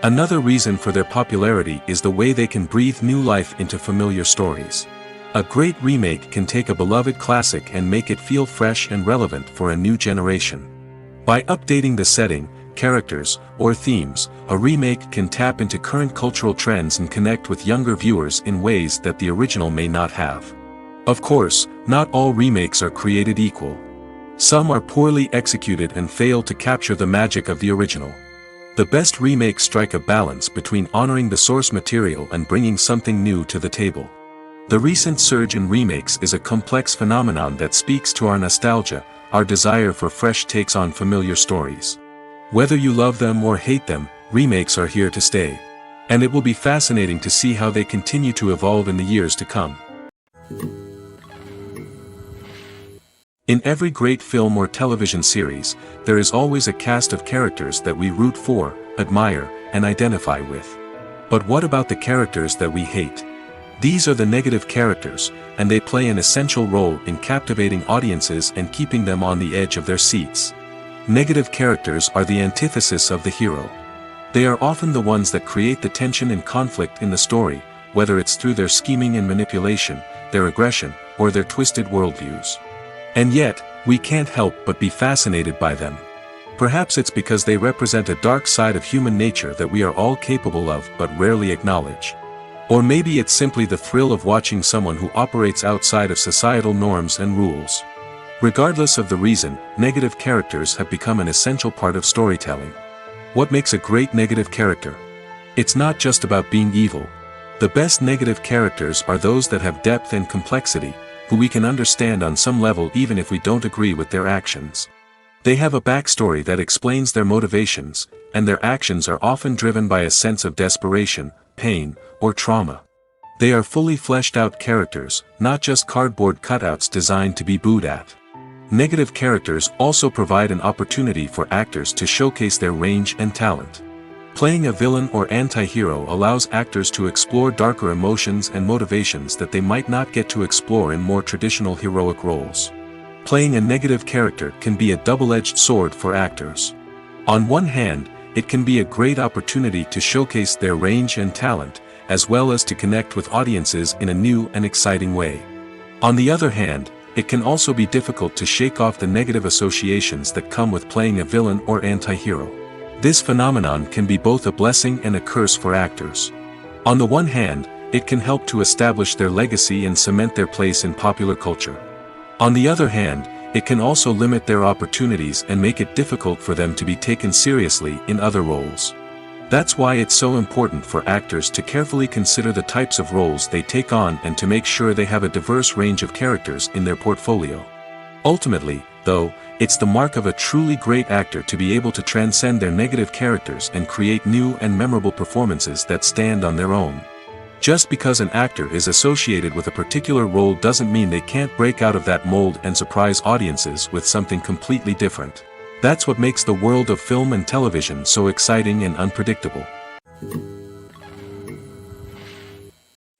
Another reason for their popularity is the way they can breathe new life into familiar stories. A great remake can take a beloved classic and make it feel fresh and relevant for a new generation. By updating the setting, characters, or themes, a remake can tap into current cultural trends and connect with younger viewers in ways that the original may not have. Of course, not all remakes are created equal. Some are poorly executed and fail to capture the magic of the original. The best remakes strike a balance between honoring the source material and bringing something new to the table. The recent surge in remakes is a complex phenomenon that speaks to our nostalgia, our desire for fresh takes on familiar stories. Whether you love them or hate them, remakes are here to stay. And it will be fascinating to see how they continue to evolve in the years to come. In every great film or television series, there is always a cast of characters that we root for, admire, and identify with. But what about the characters that we hate? These are the negative characters, and they play an essential role in captivating audiences and keeping them on the edge of their seats. Negative characters are the antithesis of the hero. They are often the ones that create the tension and conflict in the story, whether it's through their scheming and manipulation, their aggression, or their twisted worldviews. And yet, we can't help but be fascinated by them. Perhaps it's because they represent a dark side of human nature that we are all capable of but rarely acknowledge. Or maybe it's simply the thrill of watching someone who operates outside of societal norms and rules. Regardless of the reason, negative characters have become an essential part of storytelling. What makes a great negative character? It's not just about being evil. The best negative characters are those that have depth and complexity, who we can understand on some level even if we don't agree with their actions. They have a backstory that explains their motivations, and their actions are often driven by a sense of desperation, pain, or trauma. They are fully fleshed out characters, not just cardboard cutouts designed to be booed at. Negative characters also provide an opportunity for actors to showcase their range and talent. Playing a villain or anti-hero allows actors to explore darker emotions and motivations that they might not get to explore in more traditional heroic roles. Playing a negative character can be a double-edged sword for actors. On one hand, it can be a great opportunity to showcase their range and talent, as well as to connect with audiences in a new and exciting way. On the other hand, it can also be difficult to shake off the negative associations that come with playing a villain or anti-hero. This phenomenon can be both a blessing and a curse for actors. On the one hand, it can help to establish their legacy and cement their place in popular culture. On the other hand, it can also limit their opportunities and make it difficult for them to be taken seriously in other roles. That's why it's so important for actors to carefully consider the types of roles they take on and to make sure they have a diverse range of characters in their portfolio. Ultimately, though, it's the mark of a truly great actor to be able to transcend their negative characters and create new and memorable performances that stand on their own. Just because an actor is associated with a particular role doesn't mean they can't break out of that mold and surprise audiences with something completely different. That's what makes the world of film and television so exciting and unpredictable.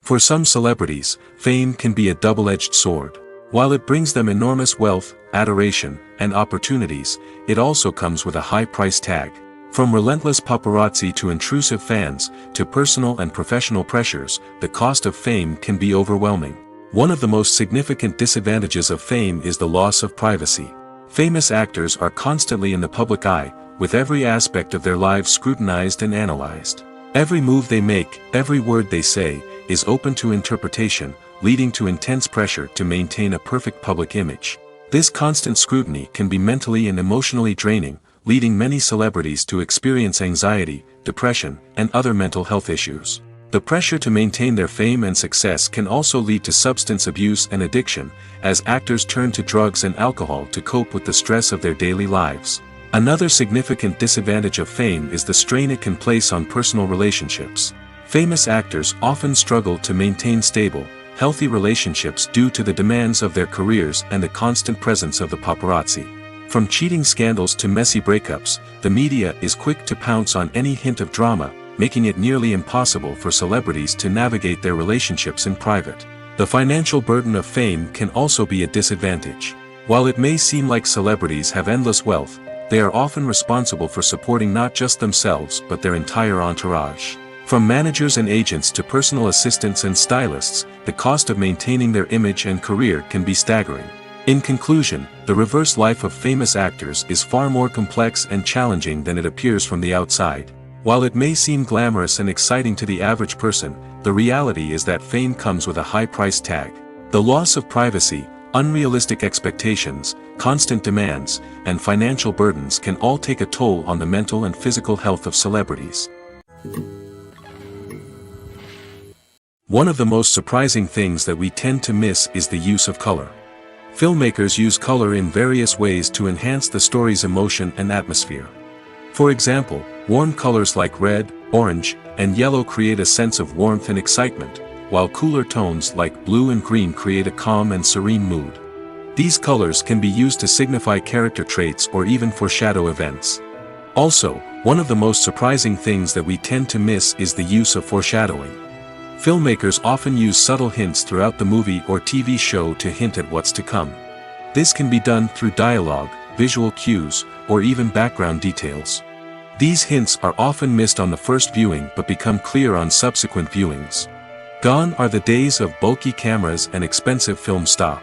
For some celebrities, fame can be a double-edged sword. While it brings them enormous wealth, adoration, and opportunities, it also comes with a high price tag. From relentless paparazzi to intrusive fans, to personal and professional pressures, the cost of fame can be overwhelming. One of the most significant disadvantages of fame is the loss of privacy. Famous actors are constantly in the public eye, with every aspect of their lives scrutinized and analyzed. Every move they make, every word they say, is open to interpretation, leading to intense pressure to maintain a perfect public image. This constant scrutiny can be mentally and emotionally draining, leading many celebrities to experience anxiety, depression, and other mental health issues. The pressure to maintain their fame and success can also lead to substance abuse and addiction, as actors turn to drugs and alcohol to cope with the stress of their daily lives. Another significant disadvantage of fame is the strain it can place on personal relationships. Famous actors often struggle to maintain stable, healthy relationships due to the demands of their careers and the constant presence of the paparazzi. From cheating scandals to messy breakups, the media is quick to pounce on any hint of drama, making it nearly impossible for celebrities to navigate their relationships in private. The financial burden of fame can also be a disadvantage. While it may seem like celebrities have endless wealth, they are often responsible for supporting not just themselves but their entire entourage. From managers and agents to personal assistants and stylists, the cost of maintaining their image and career can be staggering. In conclusion, the reverse life of famous actors is far more complex and challenging than it appears from the outside. While it may seem glamorous and exciting to the average person, the reality is that fame comes with a high price tag. The loss of privacy, unrealistic expectations, constant demands, and financial burdens can all take a toll on the mental and physical health of celebrities. One of the most surprising things that we tend to miss is the use of color. Filmmakers use color in various ways to enhance the story's emotion and atmosphere. For example, warm colors like red, orange, and yellow create a sense of warmth and excitement, while cooler tones like blue and green create a calm and serene mood. These colors can be used to signify character traits or even foreshadow events. Also, one of the most surprising things that we tend to miss is the use of foreshadowing. Filmmakers often use subtle hints throughout the movie or TV show to hint at what's to come. This can be done through dialogue, visual cues, or even background details. These hints are often missed on the first viewing but become clear on subsequent viewings. Gone are the days of bulky cameras and expensive film stock.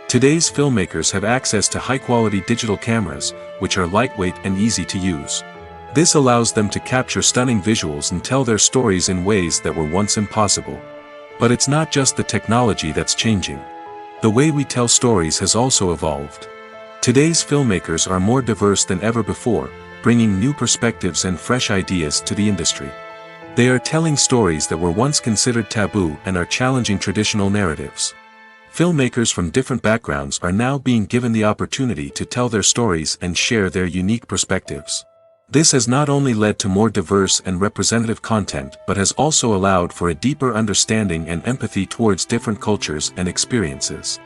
Today's filmmakers have access to high-quality digital cameras, which are lightweight and easy to use. This allows them to capture stunning visuals and tell their stories in ways that were once impossible. But it's not just the technology that's changing. The way we tell stories has also evolved. Today's filmmakers are more diverse than ever before, bringing new perspectives and fresh ideas to the industry. They are telling stories that were once considered taboo and are challenging traditional narratives. Filmmakers from different backgrounds are now being given the opportunity to tell their stories and share their unique perspectives. This has not only led to more diverse and representative content but has also allowed for a deeper understanding and empathy towards different cultures and experiences.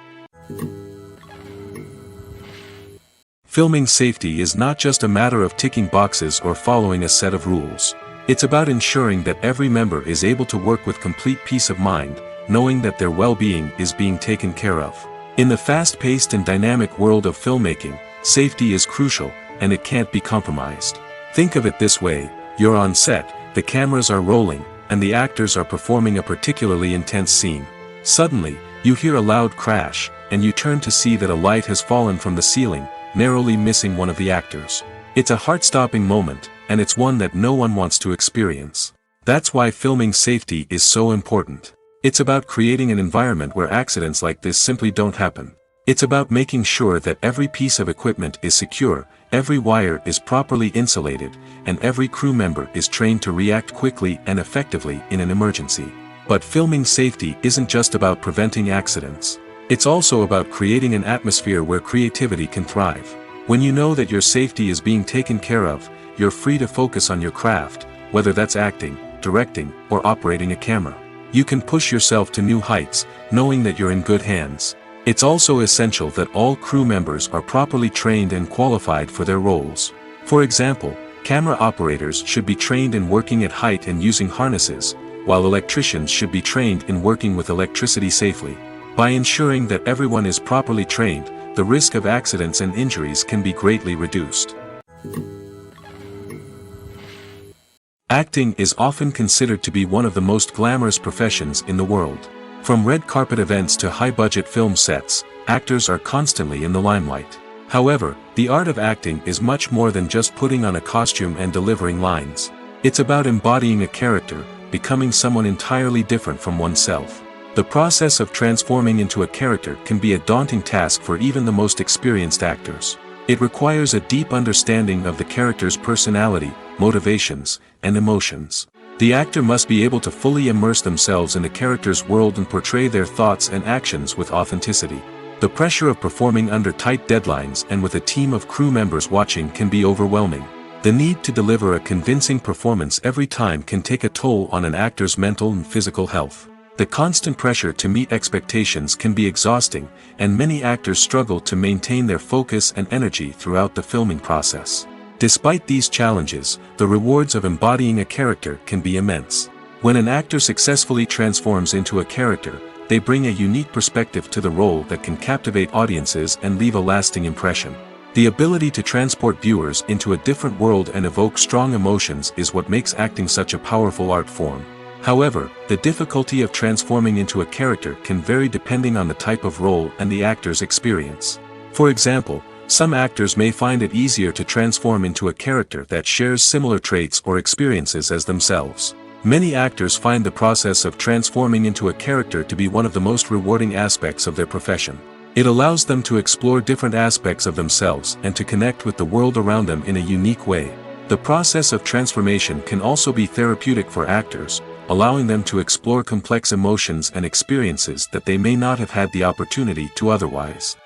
Filming safety is not just a matter of ticking boxes or following a set of rules. It's about ensuring that every member is able to work with complete peace of mind, knowing that their well-being is being taken care of. In the fast-paced and dynamic world of filmmaking, safety is crucial, and it can't be compromised. Think of it this way: you're on set, the cameras are rolling, and the actors are performing a particularly intense scene. Suddenly, you hear a loud crash, and you turn to see that a light has fallen from the ceiling, narrowly missing one of the actors. It's a heart-stopping moment, and it's one that no one wants to experience. That's why filming safety is so important. It's about creating an environment where accidents like this simply don't happen. It's about making sure that every piece of equipment is secure, every wire is properly insulated, and every crew member is trained to react quickly and effectively in an emergency. But filming safety isn't just about preventing accidents. It's also about creating an atmosphere where creativity can thrive. When you know that your safety is being taken care of, you're free to focus on your craft, whether that's acting, directing, or operating a camera. You can push yourself to new heights, knowing that you're in good hands. It's also essential that all crew members are properly trained and qualified for their roles. For example, camera operators should be trained in working at height and using harnesses, while electricians should be trained in working with electricity safely. By ensuring that everyone is properly trained, the risk of accidents and injuries can be greatly reduced. Acting is often considered to be one of the most glamorous professions in the world. From red carpet events to high-budget film sets, actors are constantly in the limelight. However, the art of acting is much more than just putting on a costume and delivering lines. It's about embodying a character, becoming someone entirely different from oneself. The process of transforming into a character can be a daunting task for even the most experienced actors. It requires a deep understanding of the character's personality, motivations, and emotions. The actor must be able to fully immerse themselves in the character's world and portray their thoughts and actions with authenticity. The pressure of performing under tight deadlines and with a team of crew members watching can be overwhelming. The need to deliver a convincing performance every time can take a toll on an actor's mental and physical health. The constant pressure to meet expectations can be exhausting, and many actors struggle to maintain their focus and energy throughout the filming process. Despite these challenges, the rewards of embodying a character can be immense. When an actor successfully transforms into a character, they bring a unique perspective to the role that can captivate audiences and leave a lasting impression. The ability to transport viewers into a different world and evoke strong emotions is what makes acting such a powerful art form. However, the difficulty of transforming into a character can vary depending on the type of role and the actor's experience. For example, some actors may find it easier to transform into a character that shares similar traits or experiences as themselves. Many actors find the process of transforming into a character to be one of the most rewarding aspects of their profession. It allows them to explore different aspects of themselves and to connect with the world around them in a unique way. The process of transformation can also be therapeutic for actors, allowing them to explore complex emotions and experiences that they may not have had the opportunity to otherwise.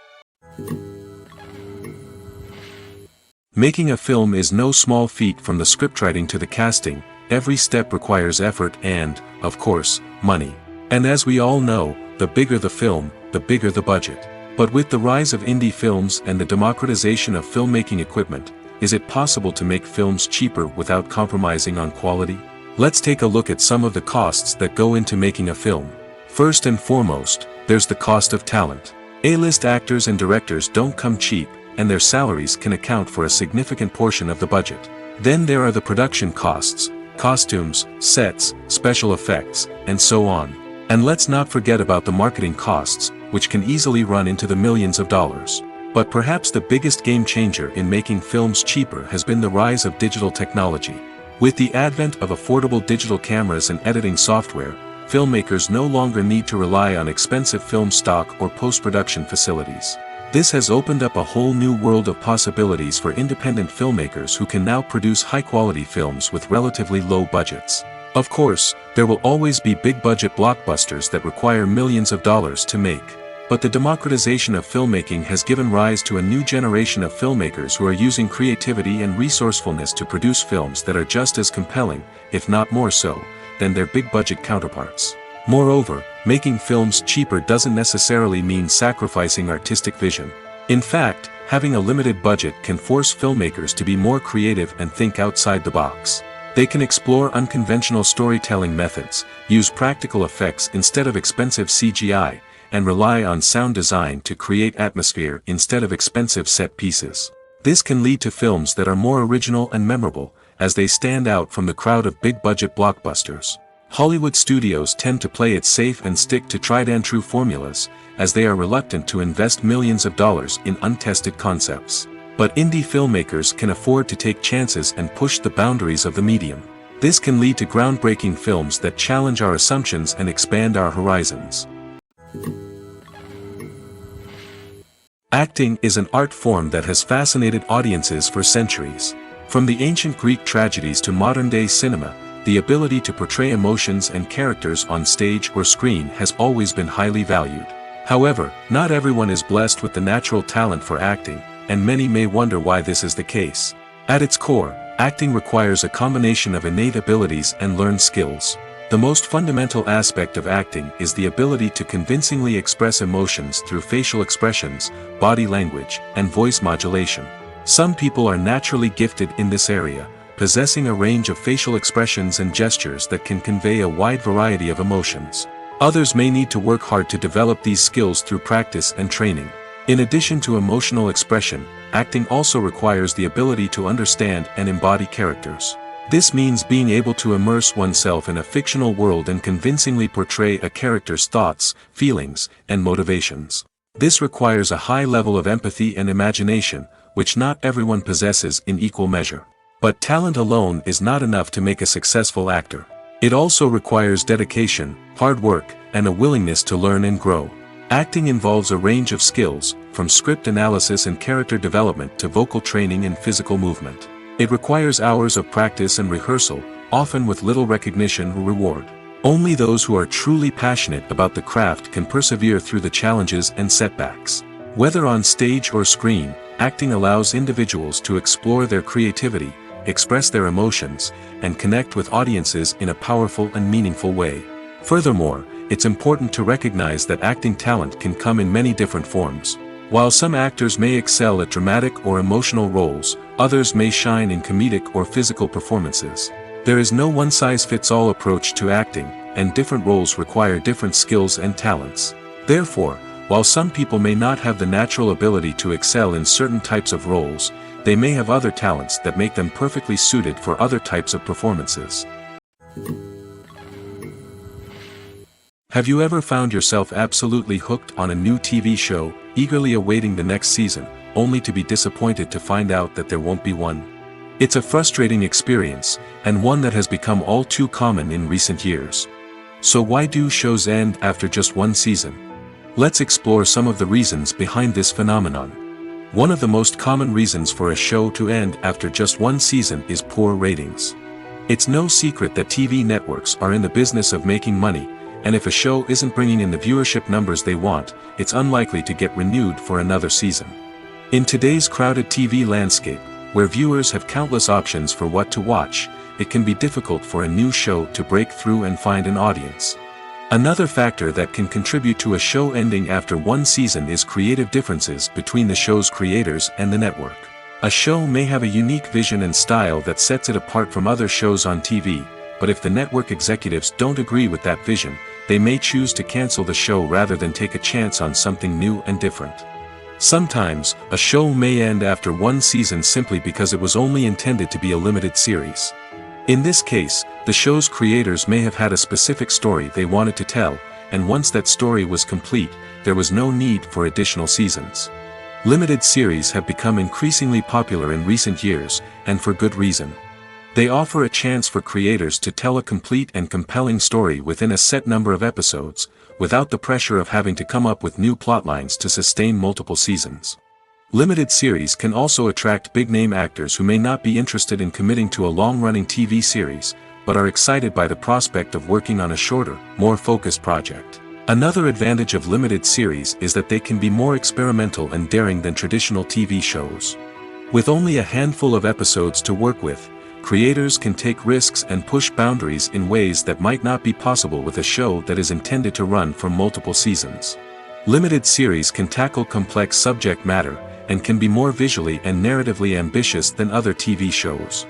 Making a film is no small feat. From the scriptwriting to the casting, every step requires effort and, of course, money. And as we all know, the bigger the film, the bigger the budget. But with the rise of indie films and the democratization of filmmaking equipment, is it possible to make films cheaper without compromising on quality? Let's take a look at some of the costs that go into making a film. First and foremost, there's the cost of talent. A-list actors and directors don't come cheap, and their salaries can account for a significant portion of the budget. Then there are the production costs, costumes, sets, special effects, and so on. And let's not forget about the marketing costs, which can easily run into the millions of dollars. But perhaps the biggest game changer in making films cheaper has been the rise of digital technology. With the advent of affordable digital cameras and editing software, filmmakers no longer need to rely on expensive film stock or post-production facilities. This has opened up a whole new world of possibilities for independent filmmakers who can now produce high-quality films with relatively low budgets. Of course, there will always be big-budget blockbusters that require millions of dollars to make. But the democratization of filmmaking has given rise to a new generation of filmmakers who are using creativity and resourcefulness to produce films that are just as compelling, if not more so, than their big-budget counterparts. Moreover, making films cheaper doesn't necessarily mean sacrificing artistic vision. In fact, having a limited budget can force filmmakers to be more creative and think outside the box. They can explore unconventional storytelling methods, use practical effects instead of expensive CGI, and rely on sound design to create atmosphere instead of expensive set pieces. This can lead to films that are more original and memorable, as they stand out from the crowd of big-budget blockbusters. Hollywood studios tend to play it safe and stick to tried-and-true formulas, as they are reluctant to invest millions of dollars in untested concepts. But indie filmmakers can afford to take chances and push the boundaries of the medium. This can lead to groundbreaking films that challenge our assumptions and expand our horizons. Acting is an art form that has fascinated audiences for centuries. From the ancient Greek tragedies to modern-day cinema, the ability to portray emotions and characters on stage or screen has always been highly valued. However, not everyone is blessed with the natural talent for acting, and many may wonder why this is the case. At its core, acting requires a combination of innate abilities and learned skills. The most fundamental aspect of acting is the ability to convincingly express emotions through facial expressions, body language, and voice modulation. Some people are naturally gifted in this area, possessing a range of facial expressions and gestures that can convey a wide variety of emotions. Others may need to work hard to develop these skills through practice and training. In addition to emotional expression, acting also requires the ability to understand and embody characters. This means being able to immerse oneself in a fictional world and convincingly portray a character's thoughts, feelings, and motivations. This requires a high level of empathy and imagination, which not everyone possesses in equal measure. But talent alone is not enough to make a successful actor. It also requires dedication, hard work, and a willingness to learn and grow. Acting involves a range of skills, from script analysis and character development to vocal training and physical movement. It requires hours of practice and rehearsal, often with little recognition or reward. Only those who are truly passionate about the craft can persevere through the challenges and setbacks. Whether on stage or screen, acting allows individuals to explore their creativity, express their emotions, and connect with audiences in a powerful and meaningful way. Furthermore, it's important to recognize that acting talent can come in many different forms. While some actors may excel at dramatic or emotional roles, others may shine in comedic or physical performances. There is no one-size-fits-all approach to acting, and different roles require different skills and talents. Therefore, while some people may not have the natural ability to excel in certain types of roles, they may have other talents that make them perfectly suited for other types of performances. Have you ever found yourself absolutely hooked on a new TV show, eagerly awaiting the next season, only to be disappointed to find out that there won't be one? It's a frustrating experience, and one that has become all too common in recent years. So why do shows end after just one season? Let's explore some of the reasons behind this phenomenon. One of the most common reasons for a show to end after just one season is poor ratings. It's no secret that TV networks are in the business of making money, and if a show isn't bringing in the viewership numbers they want, it's unlikely to get renewed for another season. In today's crowded TV landscape, where viewers have countless options for what to watch, it can be difficult for a new show to break through and find an audience. Another factor that can contribute to a show ending after one season is creative differences between the show's creators and the network. A show may have a unique vision and style that sets it apart from other shows on TV, but if the network executives don't agree with that vision, they may choose to cancel the show rather than take a chance on something new and different. Sometimes, a show may end after one season simply because it was only intended to be a limited series. In this case, the show's creators may have had a specific story they wanted to tell, and once that story was complete, there was no need for additional seasons. Limited series have become increasingly popular in recent years, and for good reason. They offer a chance for creators to tell a complete and compelling story within a set number of episodes, without the pressure of having to come up with new plotlines to sustain multiple seasons. Limited series can also attract big-name actors who may not be interested in committing to a long-running TV series, but are excited by the prospect of working on a shorter, more focused project. Another advantage of limited series is that they can be more experimental and daring than traditional TV shows. With only a handful of episodes to work with, creators can take risks and push boundaries in ways that might not be possible with a show that is intended to run for multiple seasons. Limited series can tackle complex subject matter, and can be more visually and narratively ambitious than other TV shows.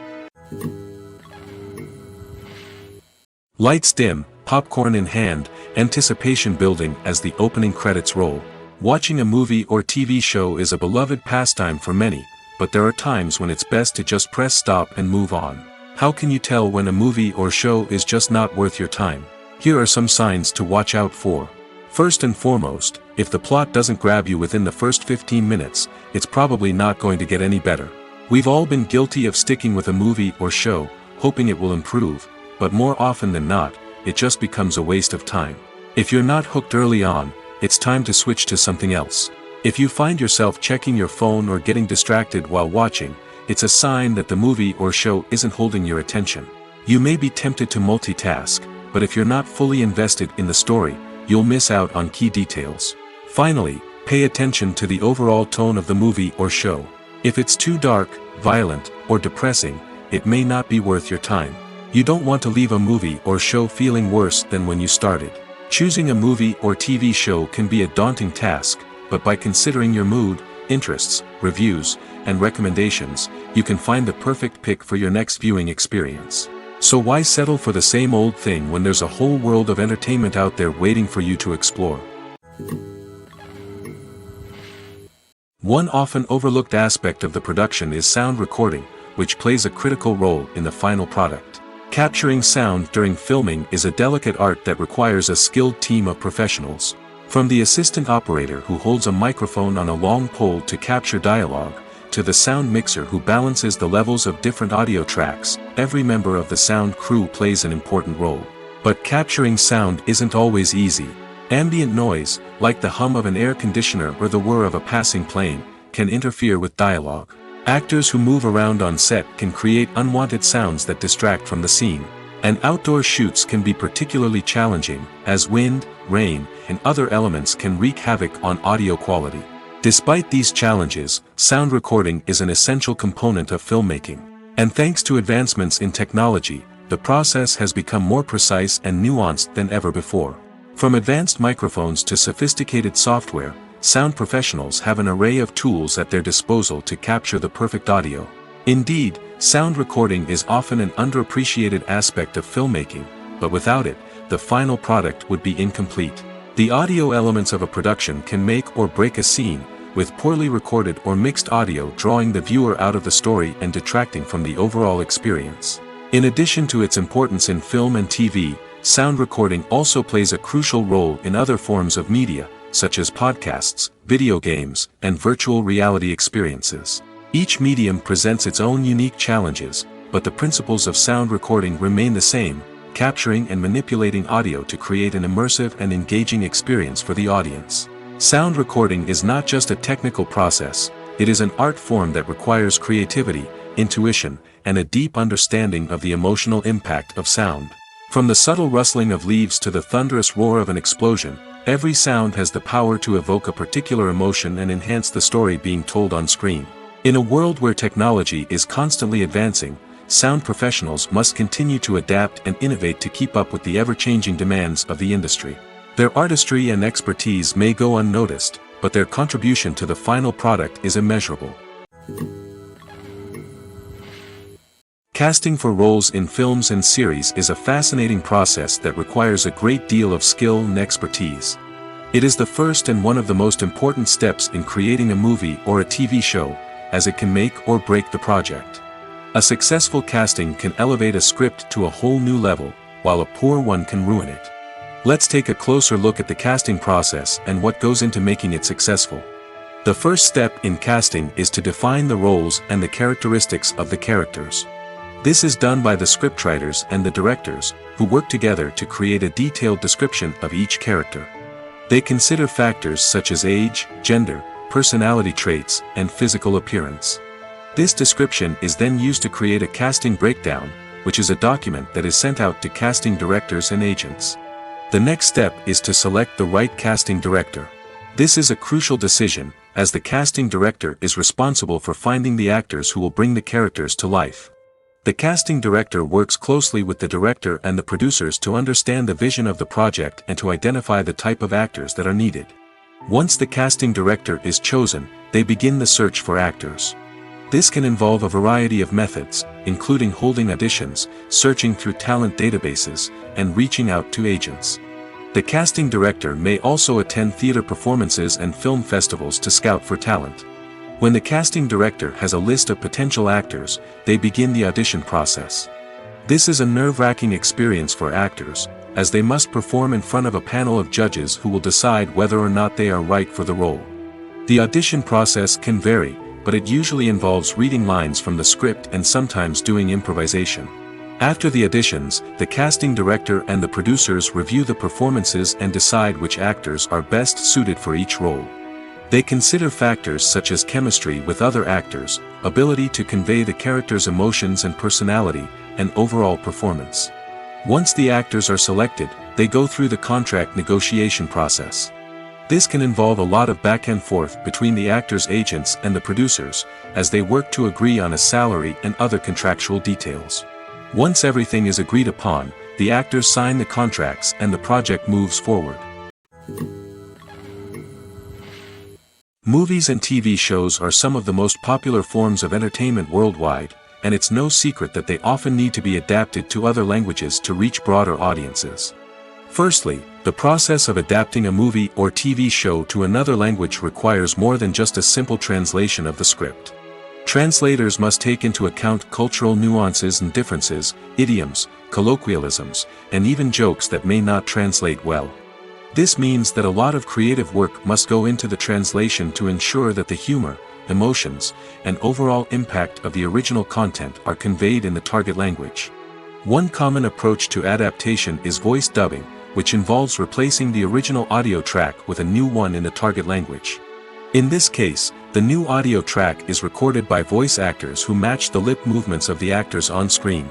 Lights dim, popcorn in hand, anticipation building as the opening credits roll. Watching a movie or TV show is a beloved pastime for many, but there are times when it's best to just press stop and move on. How can you tell when a movie or show is just not worth your time? Here are some signs to watch out for. First and foremost, if the plot doesn't grab you within the first 15 minutes, it's probably not going to get any better. We've all been guilty of sticking with a movie or show, hoping it will improve, but more often than not, it just becomes a waste of time. If you're not hooked early on, it's time to switch to something else. If you find yourself checking your phone or getting distracted while watching, it's a sign that the movie or show isn't holding your attention. You may be tempted to multitask, but if you're not fully invested in the story, you'll miss out on key details. Finally, pay attention to the overall tone of the movie or show. If it's too dark, violent, or depressing, it may not be worth your time. You don't want to leave a movie or show feeling worse than when you started. Choosing a movie or TV show can be a daunting task, but by considering your mood, interests, reviews, and recommendations, you can find the perfect pick for your next viewing experience. So why settle for the same old thing when there's a whole world of entertainment out there waiting for you to explore? One often overlooked aspect of the production is sound recording, which plays a critical role in the final product. Capturing sound during filming is a delicate art that requires a skilled team of professionals. From the assistant operator who holds a microphone on a long pole to capture dialogue, to the sound mixer who balances the levels of different audio tracks, every member of the sound crew plays an important role. But capturing sound isn't always easy. Ambient noise, like the hum of an air conditioner or the whir of a passing plane, can interfere with dialogue. Actors who move around on set can create unwanted sounds that distract from the scene. And outdoor shoots can be particularly challenging, as wind, rain, and other elements can wreak havoc on audio quality. Despite these challenges, sound recording is an essential component of filmmaking. And thanks to advancements in technology, the process has become more precise and nuanced than ever before. From advanced microphones to sophisticated software, sound professionals have an array of tools at their disposal to capture the perfect audio. Indeed, sound recording is often an underappreciated aspect of filmmaking, but without it, the final product would be incomplete. The audio elements of a production can make or break a scene, with poorly recorded or mixed audio drawing the viewer out of the story and detracting from the overall experience. In addition to its importance in film and TV, sound recording also plays a crucial role in other forms of media, such as podcasts, video games, and virtual reality experiences. Each medium presents its own unique challenges, but the principles of sound recording remain the same, capturing and manipulating audio to create an immersive and engaging experience for the audience. Sound recording is not just a technical process, it is an art form that requires creativity, intuition, and a deep understanding of the emotional impact of sound. From the subtle rustling of leaves to the thunderous roar of an explosion, every sound has the power to evoke a particular emotion and enhance the story being told on screen. In a world where technology is constantly advancing, sound professionals must continue to adapt and innovate to keep up with the ever-changing demands of the industry. Their artistry and expertise may go unnoticed, but their contribution to the final product is immeasurable. Casting for roles in films and series is a fascinating process that requires a great deal of skill and expertise. It is the first and one of the most important steps in creating a movie or a TV show, as it can make or break the project. A successful casting can elevate a script to a whole new level, while a poor one can ruin it. Let's take a closer look at the casting process and what goes into making it successful. The first step in casting is to define the roles and the characteristics of the characters. This is done by the scriptwriters and the directors, who work together to create a detailed description of each character. They consider factors such as age, gender, personality traits, and physical appearance. This description is then used to create a casting breakdown, which is a document that is sent out to casting directors and agents. The next step is to select the right casting director. This is a crucial decision, as the casting director is responsible for finding the actors who will bring the characters to life. The casting director works closely with the director and the producers to understand the vision of the project and to identify the type of actors that are needed. Once the casting director is chosen, they begin the search for actors. This can involve a variety of methods, including holding auditions, searching through talent databases, and reaching out to agents. The casting director may also attend theater performances and film festivals to scout for talent. When the casting director has a list of potential actors, they begin the audition process. This is a nerve-wracking experience for actors, as they must perform in front of a panel of judges who will decide whether or not they are right for the role. The audition process can vary, but it usually involves reading lines from the script and sometimes doing improvisation. After the auditions, the casting director and the producers review the performances and decide which actors are best suited for each role. They consider factors such as chemistry with other actors, ability to convey the character's emotions and personality, and overall performance. Once the actors are selected, they go through the contract negotiation process. This can involve a lot of back and forth between the actors' agents and the producers, as they work to agree on a salary and other contractual details. Once everything is agreed upon, the actors sign the contracts and the project moves forward. Movies and TV shows are some of the most popular forms of entertainment worldwide, and it's no secret that they often need to be adapted to other languages to reach broader audiences. Firstly, the process of adapting a movie or TV show to another language requires more than just a simple translation of the script. Translators must take into account cultural nuances and differences, idioms, colloquialisms, and even jokes that may not translate well. This means that a lot of creative work must go into the translation to ensure that the humor, emotions, and overall impact of the original content are conveyed in the target language. One common approach to adaptation is voice dubbing, which involves replacing the original audio track with a new one in the target language. In this case, the new audio track is recorded by voice actors who match the lip movements of the actors on screen.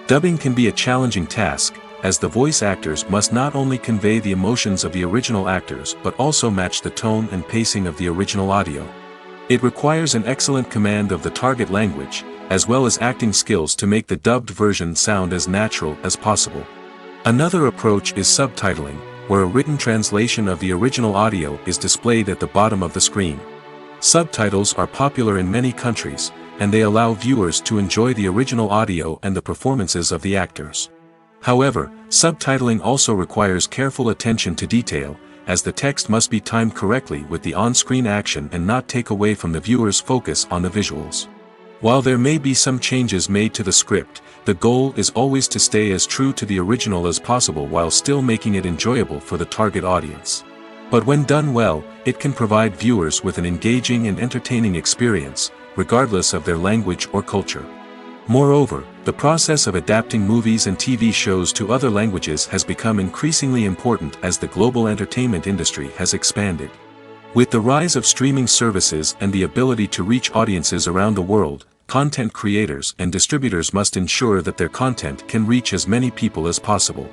Dubbing can be a challenging task, as the voice actors must not only convey the emotions of the original actors but also match the tone and pacing of the original audio. It requires an excellent command of the target language, as well as acting skills to make the dubbed version sound as natural as possible. Another approach is subtitling, where a written translation of the original audio is displayed at the bottom of the screen. Subtitles are popular in many countries, and they allow viewers to enjoy the original audio and the performances of the actors. However, subtitling also requires careful attention to detail, as the text must be timed correctly with the on-screen action and not take away from the viewer's focus on the visuals. While there may be some changes made to the script, the goal is always to stay as true to the original as possible while still making it enjoyable for the target audience. But when done well, it can provide viewers with an engaging and entertaining experience, regardless of their language or culture. Moreover, the process of adapting movies and TV shows to other languages has become increasingly important as the global entertainment industry has expanded. With the rise of streaming services and the ability to reach audiences around the world, content creators and distributors must ensure that their content can reach as many people as possible.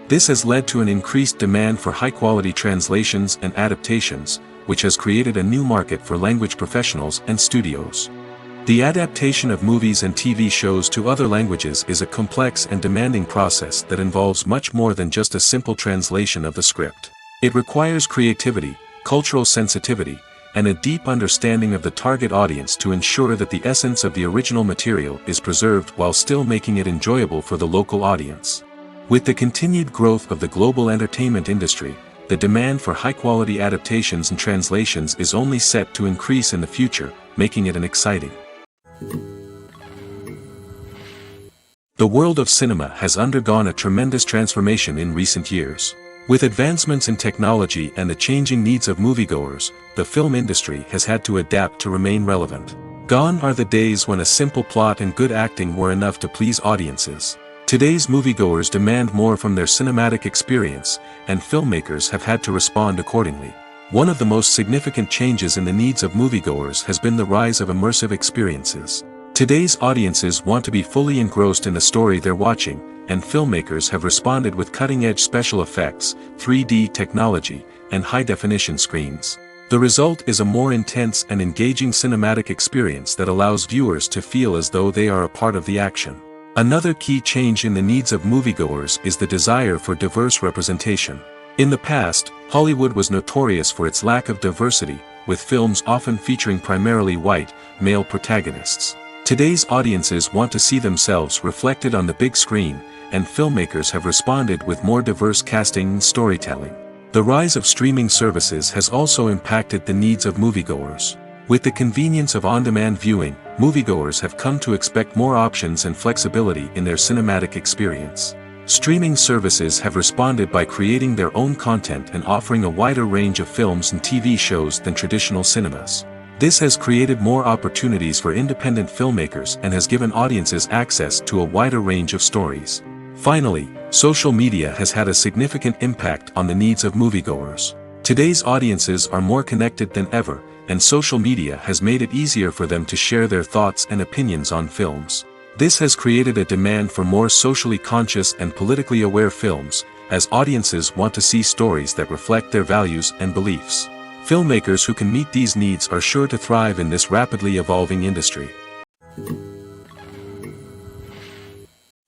This has led to an increased demand for high-quality translations and adaptations, which has created a new market for language professionals and studios. The adaptation of movies and TV shows to other languages is a complex and demanding process that involves much more than just a simple translation of the script. It requires creativity, cultural sensitivity, and a deep understanding of the target audience to ensure that the essence of the original material is preserved while still making it enjoyable for the local audience. With the continued growth of the global entertainment industry, the demand for high-quality adaptations and translations is only set to increase in the future, making it an exciting. The world of cinema has undergone a tremendous transformation in recent years. With advancements in technology and the changing needs of moviegoers, the film industry has had to adapt to remain relevant. Gone are the days when a simple plot and good acting were enough to please audiences. Today's moviegoers demand more from their cinematic experience, and filmmakers have had to respond accordingly. One of the most significant changes in the needs of moviegoers has been the rise of immersive experiences. Today's audiences want to be fully engrossed in the story they're watching, and filmmakers have responded with cutting-edge special effects, 3D technology, and high-definition screens. The result is a more intense and engaging cinematic experience that allows viewers to feel as though they are a part of the action. Another key change in the needs of moviegoers is the desire for diverse representation. In the past, Hollywood was notorious for its lack of diversity, with films often featuring primarily white, male protagonists. Today's audiences want to see themselves reflected on the big screen, and filmmakers have responded with more diverse casting and storytelling. The rise of streaming services has also impacted the needs of moviegoers. With the convenience of on-demand viewing, moviegoers have come to expect more options and flexibility in their cinematic experience. Streaming services have responded by creating their own content and offering a wider range of films and TV shows than traditional cinemas. This has created more opportunities for independent filmmakers and has given audiences access to a wider range of stories. Finally, social media has had a significant impact on the needs of moviegoers. Today's audiences are more connected than ever, and social media has made it easier for them to share their thoughts and opinions on films. This has created a demand for more socially conscious and politically aware films, as audiences want to see stories that reflect their values and beliefs. Filmmakers who can meet these needs are sure to thrive in this rapidly evolving industry.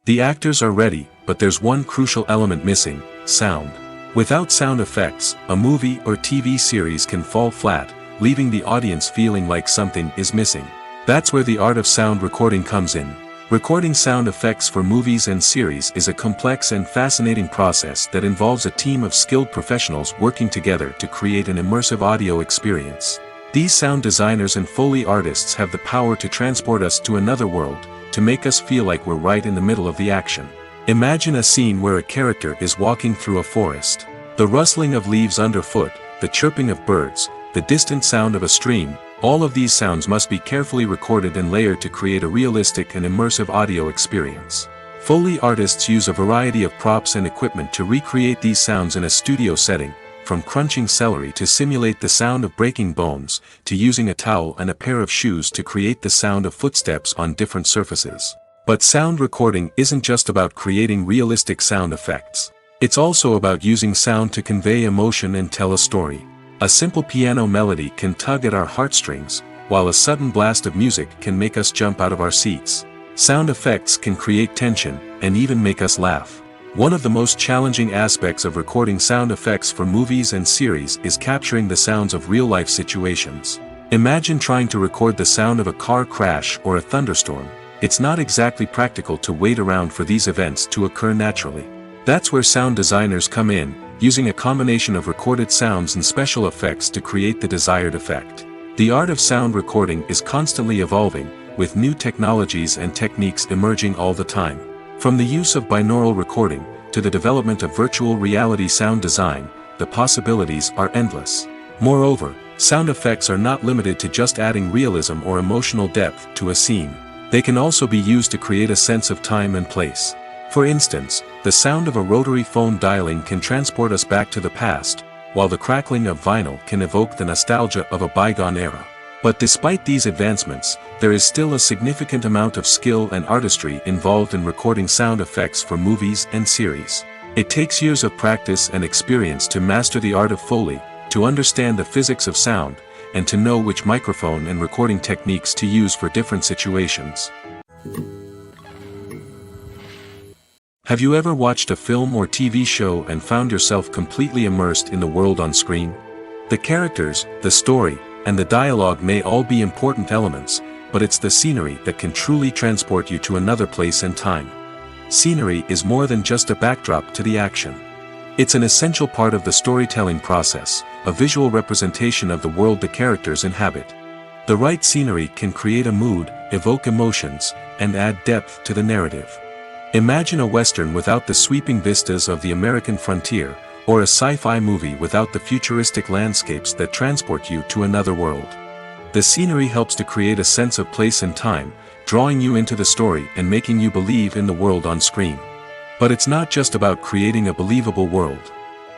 The actors are ready, but there's one crucial element missing: sound. Without sound effects, a movie or TV series can fall flat, leaving the audience feeling like something is missing. That's where the art of sound recording comes in. Recording sound effects for movies and series is a complex and fascinating process that involves a team of skilled professionals working together to create an immersive audio experience. These sound designers and Foley artists have the power to transport us to another world, to make us feel like we're right in the middle of the action. Imagine a scene where a character is walking through a forest. The rustling of leaves underfoot, the chirping of birds, the distant sound of a stream, all of these sounds must be carefully recorded and layered to create a realistic and immersive audio experience. Foley artists use a variety of props and equipment to recreate these sounds in a studio setting, from crunching celery to simulate the sound of breaking bones, to using a towel and a pair of shoes to create the sound of footsteps on different surfaces. But sound recording isn't just about creating realistic sound effects. It's also about using sound to convey emotion and tell a story. A simple piano melody can tug at our heartstrings, while a sudden blast of music can make us jump out of our seats. Sound effects can create tension, and even make us laugh. One of the most challenging aspects of recording sound effects for movies and series is capturing the sounds of real-life situations. Imagine trying to record the sound of a car crash or a thunderstorm. It's not exactly practical to wait around for these events to occur naturally. That's where sound designers come in, using a combination of recorded sounds and special effects to create the desired effect. The art of sound recording is constantly evolving, with new technologies and techniques emerging all the time. From the use of binaural recording, to the development of virtual reality sound design, the possibilities are endless. Moreover, sound effects are not limited to just adding realism or emotional depth to a scene. They can also be used to create a sense of time and place. For instance, the sound of a rotary phone dialing can transport us back to the past, while the crackling of vinyl can evoke the nostalgia of a bygone era. But despite these advancements, there is still a significant amount of skill and artistry involved in recording sound effects for movies and series. It takes years of practice and experience to master the art of Foley, to understand the physics of sound, and to know which microphone and recording techniques to use for different situations. Have you ever watched a film or TV show and found yourself completely immersed in the world on screen? The characters, the story, and the dialogue may all be important elements, but it's the scenery that can truly transport you to another place and time. Scenery is more than just a backdrop to the action. It's an essential part of the storytelling process, a visual representation of the world the characters inhabit. The right scenery can create a mood, evoke emotions, and add depth to the narrative. Imagine a Western without the sweeping vistas of the American frontier, or a sci-fi movie without the futuristic landscapes that transport you to another world. The scenery helps to create a sense of place and time, drawing you into the story and making you believe in the world on screen. But it's not just about creating a believable world.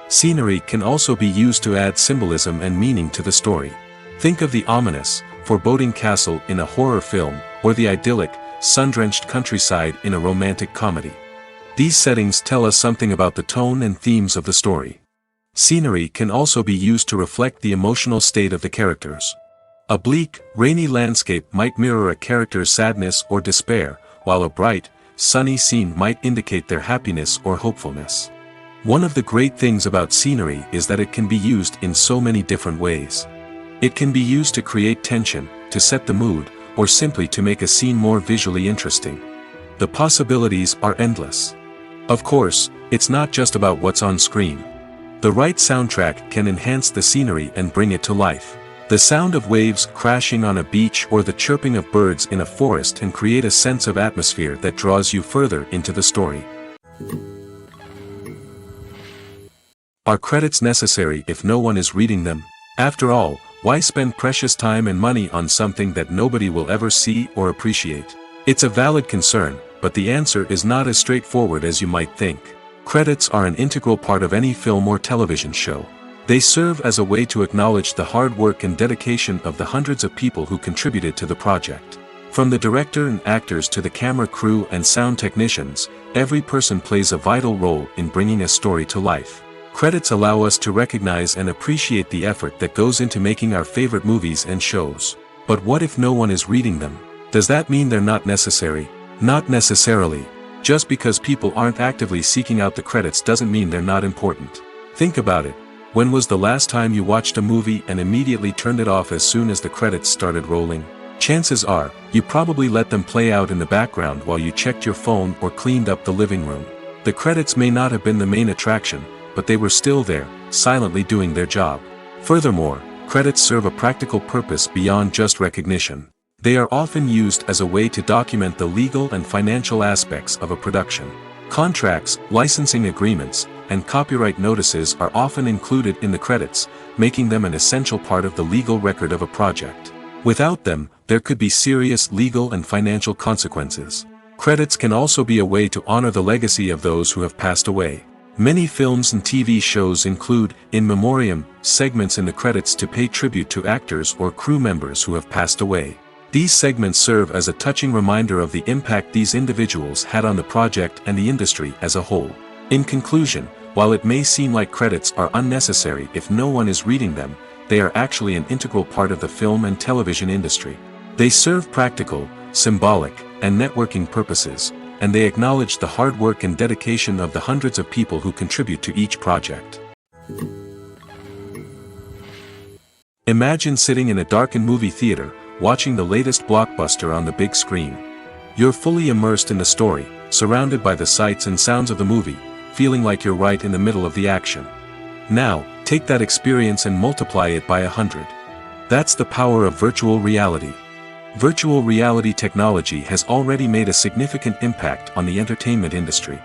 Scenery can also be used to add symbolism and meaning to the story. Think of the ominous, foreboding castle in a horror film, or the idyllic, sun-drenched countryside in a romantic comedy. These settings tell us something about the tone and themes of the story. Scenery can also be used to reflect the emotional state of the characters. A bleak, rainy landscape might mirror a character's sadness or despair, while a bright, sunny scene might indicate their happiness or hopefulness. One of the great things about scenery is that it can be used in so many different ways. It can be used to create tension, to set the mood, or simply to make a scene more visually interesting. The possibilities are endless. Of course, it's not just about what's on screen. The right soundtrack can enhance the scenery and bring it to life. The sound of waves crashing on a beach or the chirping of birds in a forest can create a sense of atmosphere that draws you further into the story. Are credits necessary if no one is reading them? After all, why spend precious time and money on something that nobody will ever see or appreciate? It's a valid concern, but the answer is not as straightforward as you might think. Credits are an integral part of any film or television show. They serve as a way to acknowledge the hard work and dedication of the hundreds of people who contributed to the project. From the director and actors to the camera crew and sound technicians, every person plays a vital role in bringing a story to life. Credits allow us to recognize and appreciate the effort that goes into making our favorite movies and shows. But what if no one is reading them? Does that mean they're not necessary? Not necessarily. Just because people aren't actively seeking out the credits doesn't mean they're not important. Think about it. When was the last time you watched a movie and immediately turned it off as soon as the credits started rolling? Chances are, you probably let them play out in the background while you checked your phone or cleaned up the living room. The credits may not have been the main attraction, but they were still there, silently doing their job. Furthermore, credits serve a practical purpose beyond just recognition. They are often used as a way to document the legal and financial aspects of a production. Contracts, licensing agreements, and copyright notices are often included in the credits, making them an essential part of the legal record of a project. Without them, there could be serious legal and financial consequences. Credits can also be a way to honor the legacy of those who have passed away. Many films and TV shows include, in memoriam, segments in the credits to pay tribute to actors or crew members who have passed away. These segments serve as a touching reminder of the impact these individuals had on the project and the industry as a whole. In conclusion, while it may seem like credits are unnecessary if no one is reading them, they are actually an integral part of the film and television industry. They serve practical, symbolic, and networking purposes, and they acknowledge the hard work and dedication of the hundreds of people who contribute to each project. Imagine sitting in a darkened movie theater, watching the latest blockbuster on the big screen. You're fully immersed in the story, surrounded by the sights and sounds of the movie, feeling like you're right in the middle of the action. Now, take that experience and multiply it by 100. That's the power of virtual reality. Virtual reality technology has already made a significant impact on the entertainment industry.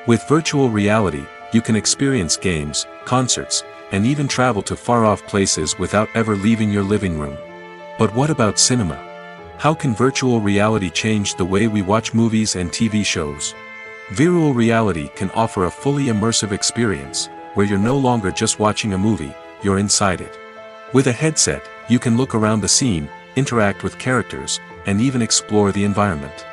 With virtual reality, you can experience games, concerts, and even travel to far-off places without ever leaving your living room. But what about cinema? How can virtual reality change the way we watch movies and TV shows? Virtual reality can offer a fully immersive experience, where you're no longer just watching a movie, you're inside it. With a headset, you can look around the scene, interact with characters, and even explore the environment.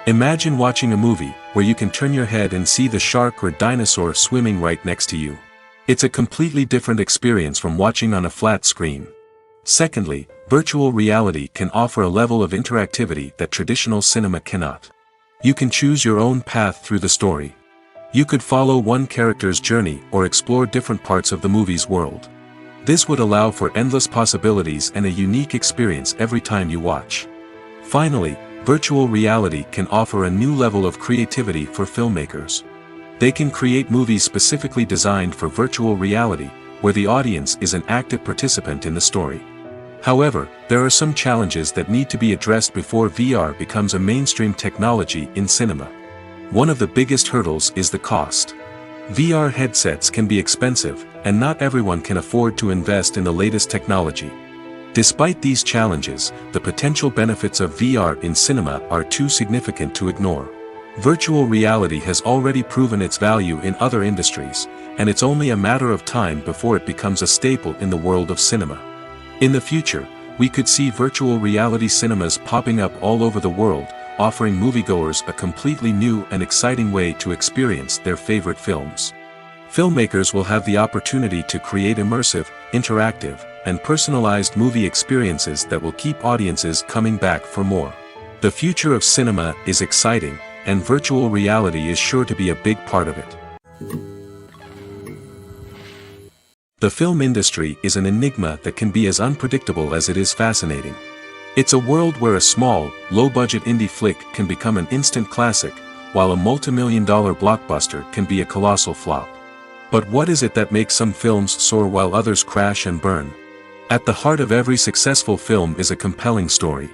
Imagine watching a movie, where you can turn your head and see the shark or dinosaur swimming right next to you. It's a completely different experience from watching on a flat screen. Secondly, virtual reality can offer a level of interactivity that traditional cinema cannot. You can choose your own path through the story. You could follow one character's journey or explore different parts of the movie's world. This would allow for endless possibilities and a unique experience every time you watch. Finally, virtual reality can offer a new level of creativity for filmmakers. They can create movies specifically designed for virtual reality, where the audience is an active participant in the story. However, there are some challenges that need to be addressed before VR becomes a mainstream technology in cinema. One of the biggest hurdles is the cost. VR headsets can be expensive, and not everyone can afford to invest in the latest technology. Despite these challenges, the potential benefits of VR in cinema are too significant to ignore. Virtual reality has already proven its value in other industries, and it's only a matter of time before it becomes a staple in the world of cinema. In the future, we could see virtual reality cinemas popping up all over the world, offering moviegoers a completely new and exciting way to experience their favorite films. Filmmakers will have the opportunity to create immersive, interactive, and personalized movie experiences that will keep audiences coming back for more. The future of cinema is exciting, and virtual reality is sure to be a big part of it. The film industry is an enigma that can be as unpredictable as it is fascinating. It's a world where a small, low-budget indie flick can become an instant classic, while a multi-million-dollar blockbuster can be a colossal flop. But what is it that makes some films soar while others crash and burn? At the heart of every successful film is a compelling story.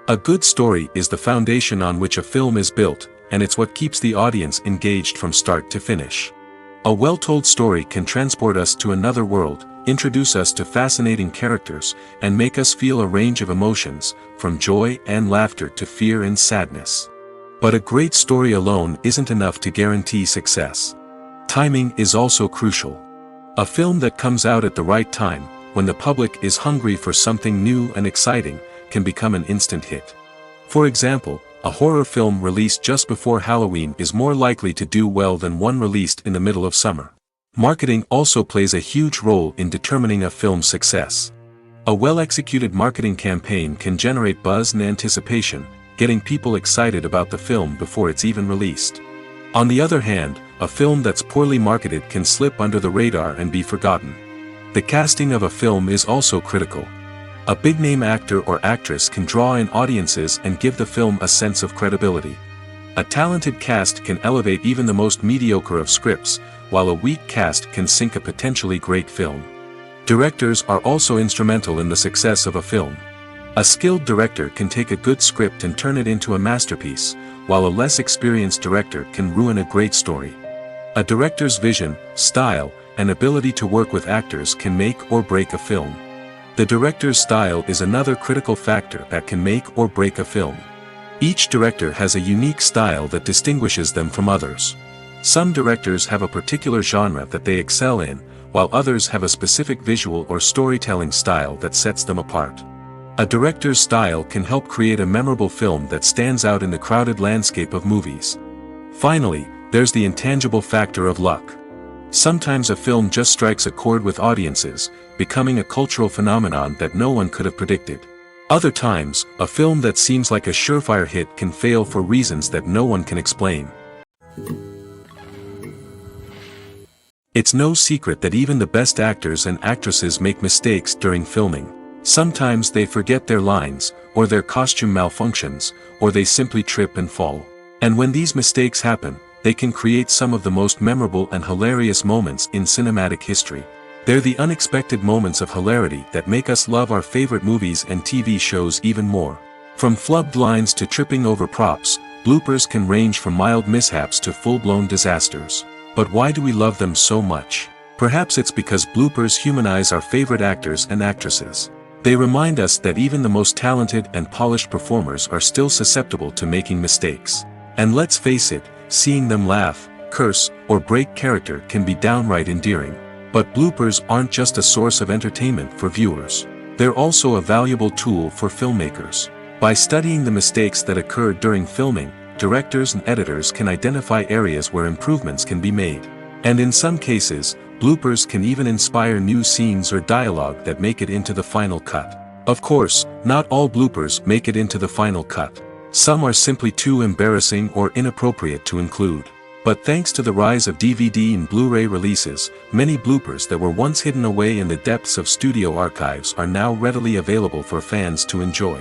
A good story is the foundation on which a film is built, and it's what keeps the audience engaged from start to finish. A well-told story can transport us to another world, introduce us to fascinating characters, and make us feel a range of emotions, from joy and laughter to fear and sadness. But a great story alone isn't enough to guarantee success. Timing is also crucial. A film that comes out at the right time, when the public is hungry for something new and exciting, can become an instant hit. For example, a horror film released just before Halloween is more likely to do well than one released in the middle of summer. Marketing also plays a huge role in determining a film's success. A well-executed marketing campaign can generate buzz and anticipation, getting people excited about the film before it's even released. On the other hand, a film that's poorly marketed can slip under the radar and be forgotten. The casting of a film is also critical. A big-name actor or actress can draw in audiences and give the film a sense of credibility. A talented cast can elevate even the most mediocre of scripts, while a weak cast can sink a potentially great film. Directors are also instrumental in the success of a film. A skilled director can take a good script and turn it into a masterpiece, while a less experienced director can ruin a great story. A director's vision, style, and ability to work with actors can make or break a film. The director's style is another critical factor that can make or break a film. Each director has a unique style that distinguishes them from others. Some directors have a particular genre that they excel in, while others have a specific visual or storytelling style that sets them apart. A director's style can help create a memorable film that stands out in the crowded landscape of movies. Finally, there's the intangible factor of luck. Sometimes a film just strikes a chord with audiences, becoming a cultural phenomenon that no one could have predicted. Other times, a film that seems like a surefire hit can fail for reasons that no one can explain. It's no secret that even the best actors and actresses make mistakes during filming. Sometimes they forget their lines, or their costume malfunctions, or they simply trip and fall. And when these mistakes happen, they can create some of the most memorable and hilarious moments in cinematic history. They're the unexpected moments of hilarity that make us love our favorite movies and TV shows even more. From flubbed lines to tripping over props, bloopers can range from mild mishaps to full-blown disasters. But why do we love them so much? Perhaps it's because bloopers humanize our favorite actors and actresses. They remind us that even the most talented and polished performers are still susceptible to making mistakes. And let's face it, seeing them laugh, curse, or break character can be downright endearing. But bloopers aren't just a source of entertainment for viewers. They're also a valuable tool for filmmakers. By studying the mistakes that occurred during filming, directors and editors can identify areas where improvements can be made. And in some cases, bloopers can even inspire new scenes or dialogue that make it into the final cut. Of course, not all bloopers make it into the final cut. Some are simply too embarrassing or inappropriate to include. But thanks to the rise of DVD and Blu-ray releases, many bloopers that were once hidden away in the depths of studio archives are now readily available for fans to enjoy.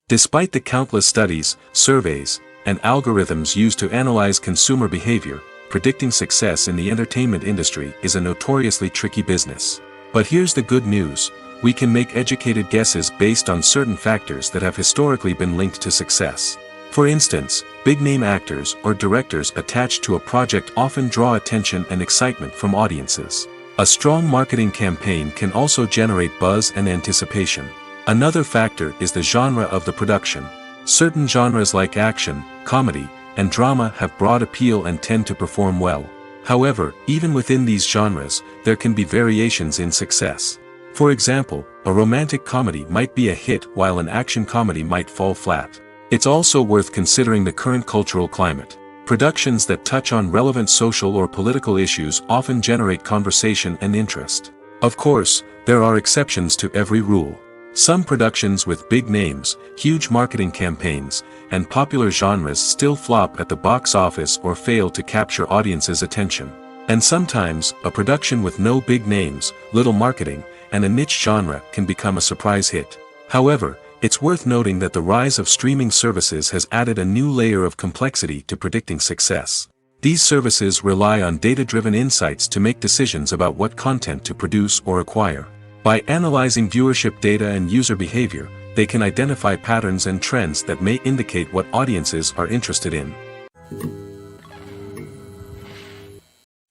Despite the countless studies, surveys, and algorithms used to analyze consumer behavior, predicting success in the entertainment industry is a notoriously tricky business. But here's the good news: we can make educated guesses based on certain factors that have historically been linked to success. For instance, big-name actors or directors attached to a project often draw attention and excitement from audiences. A strong marketing campaign can also generate buzz and anticipation. Another factor is the genre of the production. Certain genres like action, comedy, and drama have broad appeal and tend to perform well. However, even within these genres, there can be variations in success. For example, a romantic comedy might be a hit while an action comedy might fall flat. It's also worth considering the current cultural climate. Productions that touch on relevant social or political issues often generate conversation and interest. Of course, there are exceptions to every rule. Some productions with big names, huge marketing campaigns, and popular genres still flop at the box office or fail to capture audiences' attention. And sometimes, a production with no big names, little marketing, and a niche genre can become a surprise hit. However, it's worth noting that the rise of streaming services has added a new layer of complexity to predicting success. These services rely on data-driven insights to make decisions about what content to produce or acquire. By analyzing viewership data and user behavior, they can identify patterns and trends that may indicate what audiences are interested in.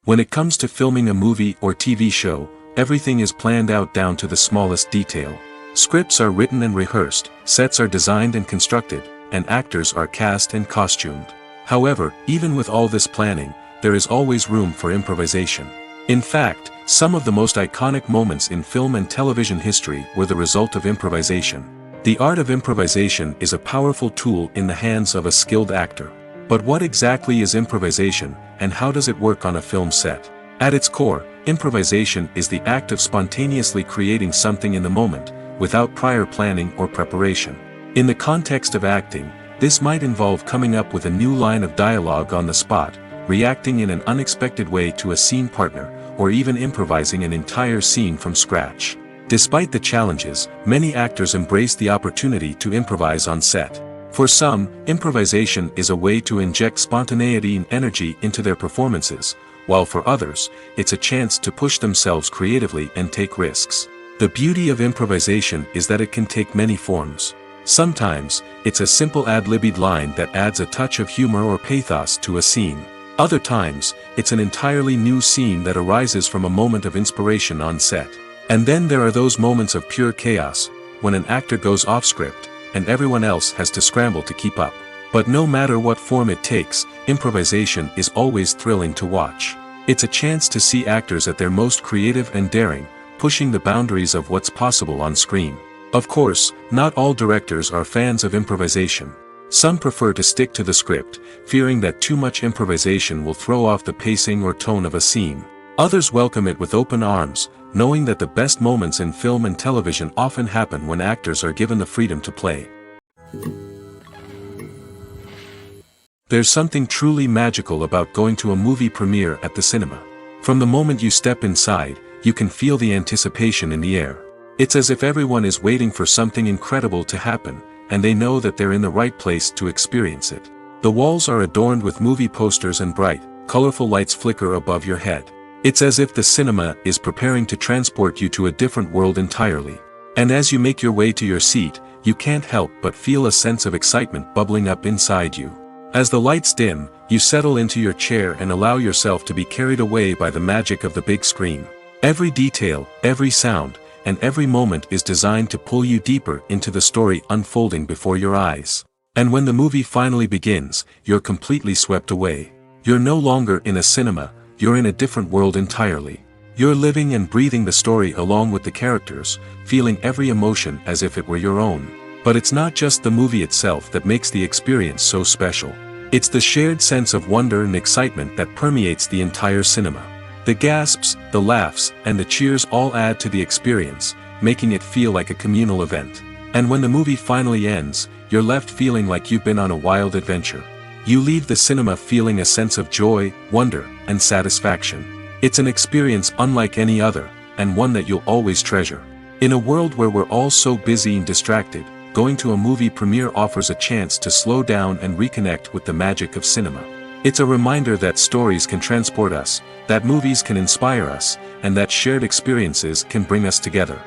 When it comes to filming a movie or TV show, everything is planned out down to the smallest detail. Scripts are written and rehearsed, sets are designed and constructed, and actors are cast and costumed. However, even with all this planning, there is always room for improvisation. In fact, some of the most iconic moments in film and television history were the result of improvisation. The art of improvisation is a powerful tool in the hands of a skilled actor. But what exactly is improvisation, and how does it work on a film set? At its core, improvisation is the act of spontaneously creating something in the moment, without prior planning or preparation. In the context of acting, this might involve coming up with a new line of dialogue on the spot, reacting in an unexpected way to a scene partner, or even improvising an entire scene from scratch. Despite the challenges, many actors embrace the opportunity to improvise on set. For some, improvisation is a way to inject spontaneity and energy into their performances, while for others, it's a chance to push themselves creatively and take risks. The beauty of improvisation is that it can take many forms. Sometimes, it's a simple ad-libbed line that adds a touch of humor or pathos to a scene. Other times, it's an entirely new scene that arises from a moment of inspiration on set. And then there are those moments of pure chaos, when an actor goes off script, and everyone else has to scramble to keep up. But no matter what form it takes, improvisation is always thrilling to watch. It's a chance to see actors at their most creative and daring, pushing the boundaries of what's possible on screen. Of course, not all directors are fans of improvisation. Some prefer to stick to the script, fearing that too much improvisation will throw off the pacing or tone of a scene. Others welcome it with open arms, knowing that the best moments in film and television often happen when actors are given the freedom to play. There's something truly magical about going to a movie premiere at the cinema. From the moment you step inside, you can feel the anticipation in the air. It's as if everyone is waiting for something incredible to happen, and they know that they're in the right place to experience it. The walls are adorned with movie posters and bright, colorful lights flicker above your head. It's as if the cinema is preparing to transport you to a different world entirely. And as you make your way to your seat, you can't help but feel a sense of excitement bubbling up inside you. As the lights dim, you settle into your chair and allow yourself to be carried away by the magic of the big screen. Every detail, every sound, and every moment is designed to pull you deeper into the story unfolding before your eyes. And when the movie finally begins, you're completely swept away. You're no longer in a cinema, you're in a different world entirely. You're living and breathing the story along with the characters, feeling every emotion as if it were your own. But it's not just the movie itself that makes the experience so special. It's the shared sense of wonder and excitement that permeates the entire cinema. The gasps, the laughs, and the cheers all add to the experience, making it feel like a communal event. And when the movie finally ends, you're left feeling like you've been on a wild adventure. You leave the cinema feeling a sense of joy, wonder, and satisfaction. It's an experience unlike any other, and one that you'll always treasure. In a world where we're all so busy and distracted, going to a movie premiere offers a chance to slow down and reconnect with the magic of cinema. It's a reminder that stories can transport us, that movies can inspire us, and that shared experiences can bring us together.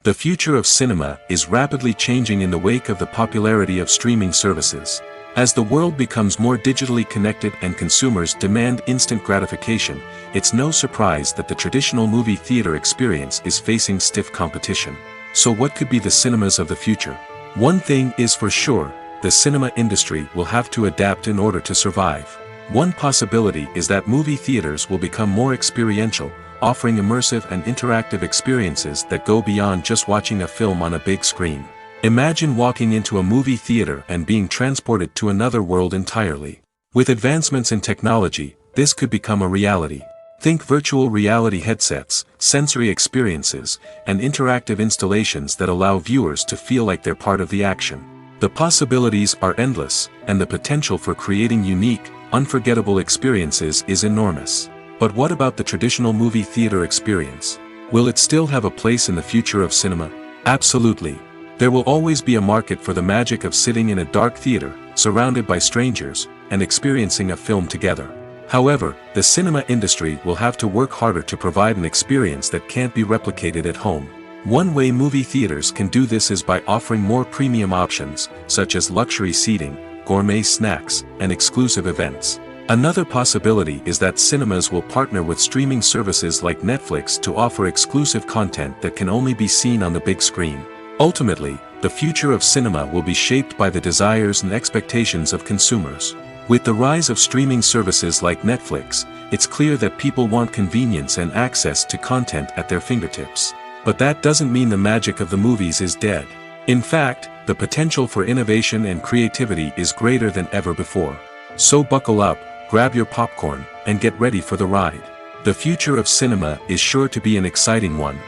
The future of cinema is rapidly changing in the wake of the popularity of streaming services. As the world becomes more digitally connected and consumers demand instant gratification, it's no surprise that the traditional movie theater experience is facing stiff competition. So what could be the cinemas of the future? One thing is for sure, the cinema industry will have to adapt in order to survive. One possibility is that movie theaters will become more experiential, offering immersive and interactive experiences that go beyond just watching a film on a big screen. Imagine walking into a movie theater and being transported to another world entirely. With advancements in technology, this could become a reality. Think virtual reality headsets, sensory experiences, and interactive installations that allow viewers to feel like they're part of the action. The possibilities are endless, and the potential for creating unique, unforgettable experiences is enormous. But what about the traditional movie theater experience? Will it still have a place in the future of cinema? Absolutely. There will always be a market for the magic of sitting in a dark theater, surrounded by strangers, and experiencing a film together. However, the cinema industry will have to work harder to provide an experience that can't be replicated at home. One way movie theaters can do this is by offering more premium options, such as luxury seating, gourmet snacks, and exclusive events. Another possibility is that cinemas will partner with streaming services like Netflix to offer exclusive content that can only be seen on the big screen. Ultimately, the future of cinema will be shaped by the desires and expectations of consumers. With the rise of streaming services like Netflix, it's clear that people want convenience and access to content at their fingertips. But that doesn't mean the magic of the movies is dead. In fact, the potential for innovation and creativity is greater than ever before. So buckle up, grab your popcorn, and get ready for the ride. The future of cinema is sure to be an exciting one.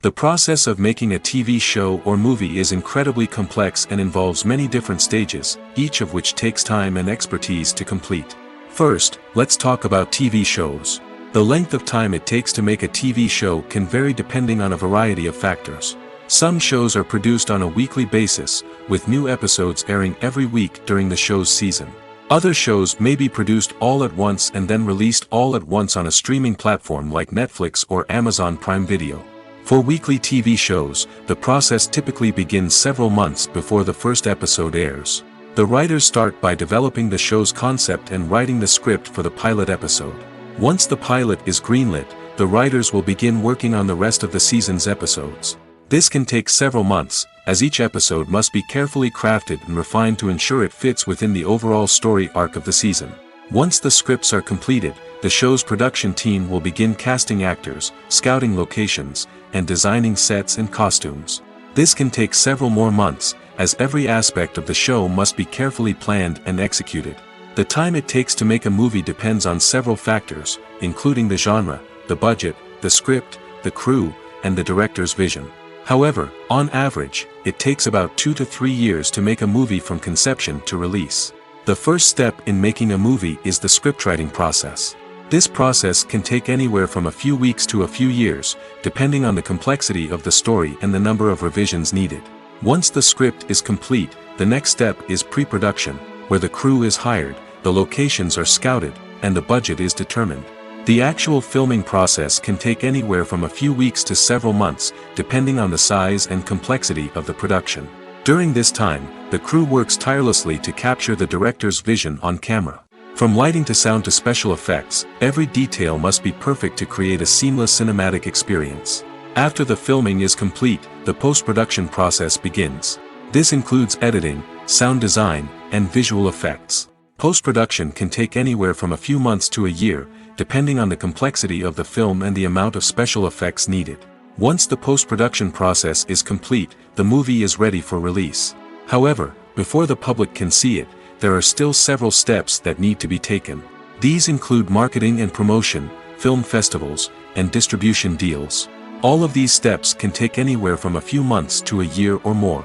The process of making a TV show or movie is incredibly complex and involves many different stages, each of which takes time and expertise to complete. First, let's talk about TV shows. The length of time it takes to make a TV show can vary depending on a variety of factors. Some shows are produced on a weekly basis, with new episodes airing every week during the show's season. Other shows may be produced all at once and then released all at once on a streaming platform like Netflix or Amazon Prime Video. For weekly TV shows, the process typically begins several months before the first episode airs. The writers start by developing the show's concept and writing the script for the pilot episode. Once the pilot is greenlit, the writers will begin working on the rest of the season's episodes. This can take several months, as each episode must be carefully crafted and refined to ensure it fits within the overall story arc of the season. Once the scripts are completed, the show's production team will begin casting actors, scouting locations, and designing sets and costumes. This can take several more months, as every aspect of the show must be carefully planned and executed. The time it takes to make a movie depends on several factors, including the genre, the budget, the script, the crew, and the director's vision. However, on average, it takes about 2 to 3 years to make a movie from conception to release. The first step in making a movie is the scriptwriting process. This process can take anywhere from a few weeks to a few years, depending on the complexity of the story and the number of revisions needed. Once the script is complete, the next step is pre-production, where the crew is hired, the locations are scouted, and the budget is determined. The actual filming process can take anywhere from a few weeks to several months, depending on the size and complexity of the production. During this time, the crew works tirelessly to capture the director's vision on camera. From lighting to sound to special effects, every detail must be perfect to create a seamless cinematic experience. After the filming is complete, the post-production process begins. This includes editing, sound design, and visual effects. Post-production can take anywhere from a few months to a year, depending on the complexity of the film and the amount of special effects needed. Once the post-production process is complete, the movie is ready for release. However, before the public can see it, there are still several steps that need to be taken. These include marketing and promotion, film festivals, and distribution deals. All of these steps can take anywhere from a few months to a year or more.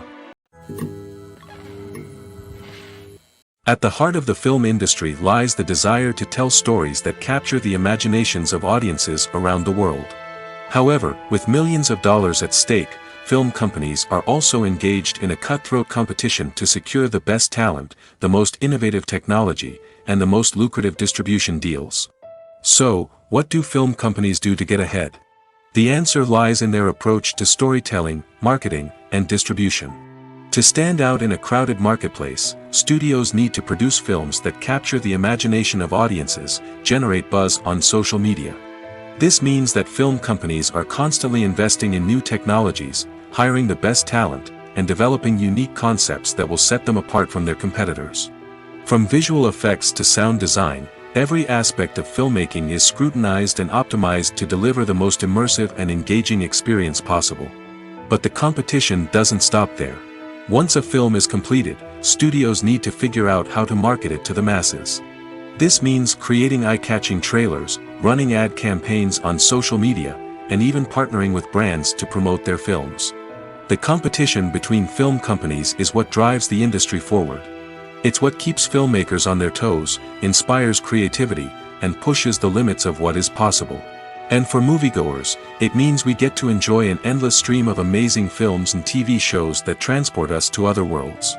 At the heart of the film industry lies the desire to tell stories that capture the imaginations of audiences around the world. However, with millions of dollars at stake, film companies are also engaged in a cutthroat competition to secure the best talent, the most innovative technology, and the most lucrative distribution deals. So, what do film companies do to get ahead? The answer lies in their approach to storytelling, marketing, and distribution. To stand out in a crowded marketplace, studios need to produce films that capture the imagination of audiences, generate buzz on social media. This means that film companies are constantly investing in new technologies, hiring the best talent, and developing unique concepts that will set them apart from their competitors. From visual effects to sound design, every aspect of filmmaking is scrutinized and optimized to deliver the most immersive and engaging experience possible. But the competition doesn't stop there. Once a film is completed, studios need to figure out how to market it to the masses. This means creating eye-catching trailers, running ad campaigns on social media, and even partnering with brands to promote their films. The competition between film companies is what drives the industry forward. It's what keeps filmmakers on their toes, inspires creativity, and pushes the limits of what is possible. And for moviegoers, it means we get to enjoy an endless stream of amazing films and TV shows that transport us to other worlds.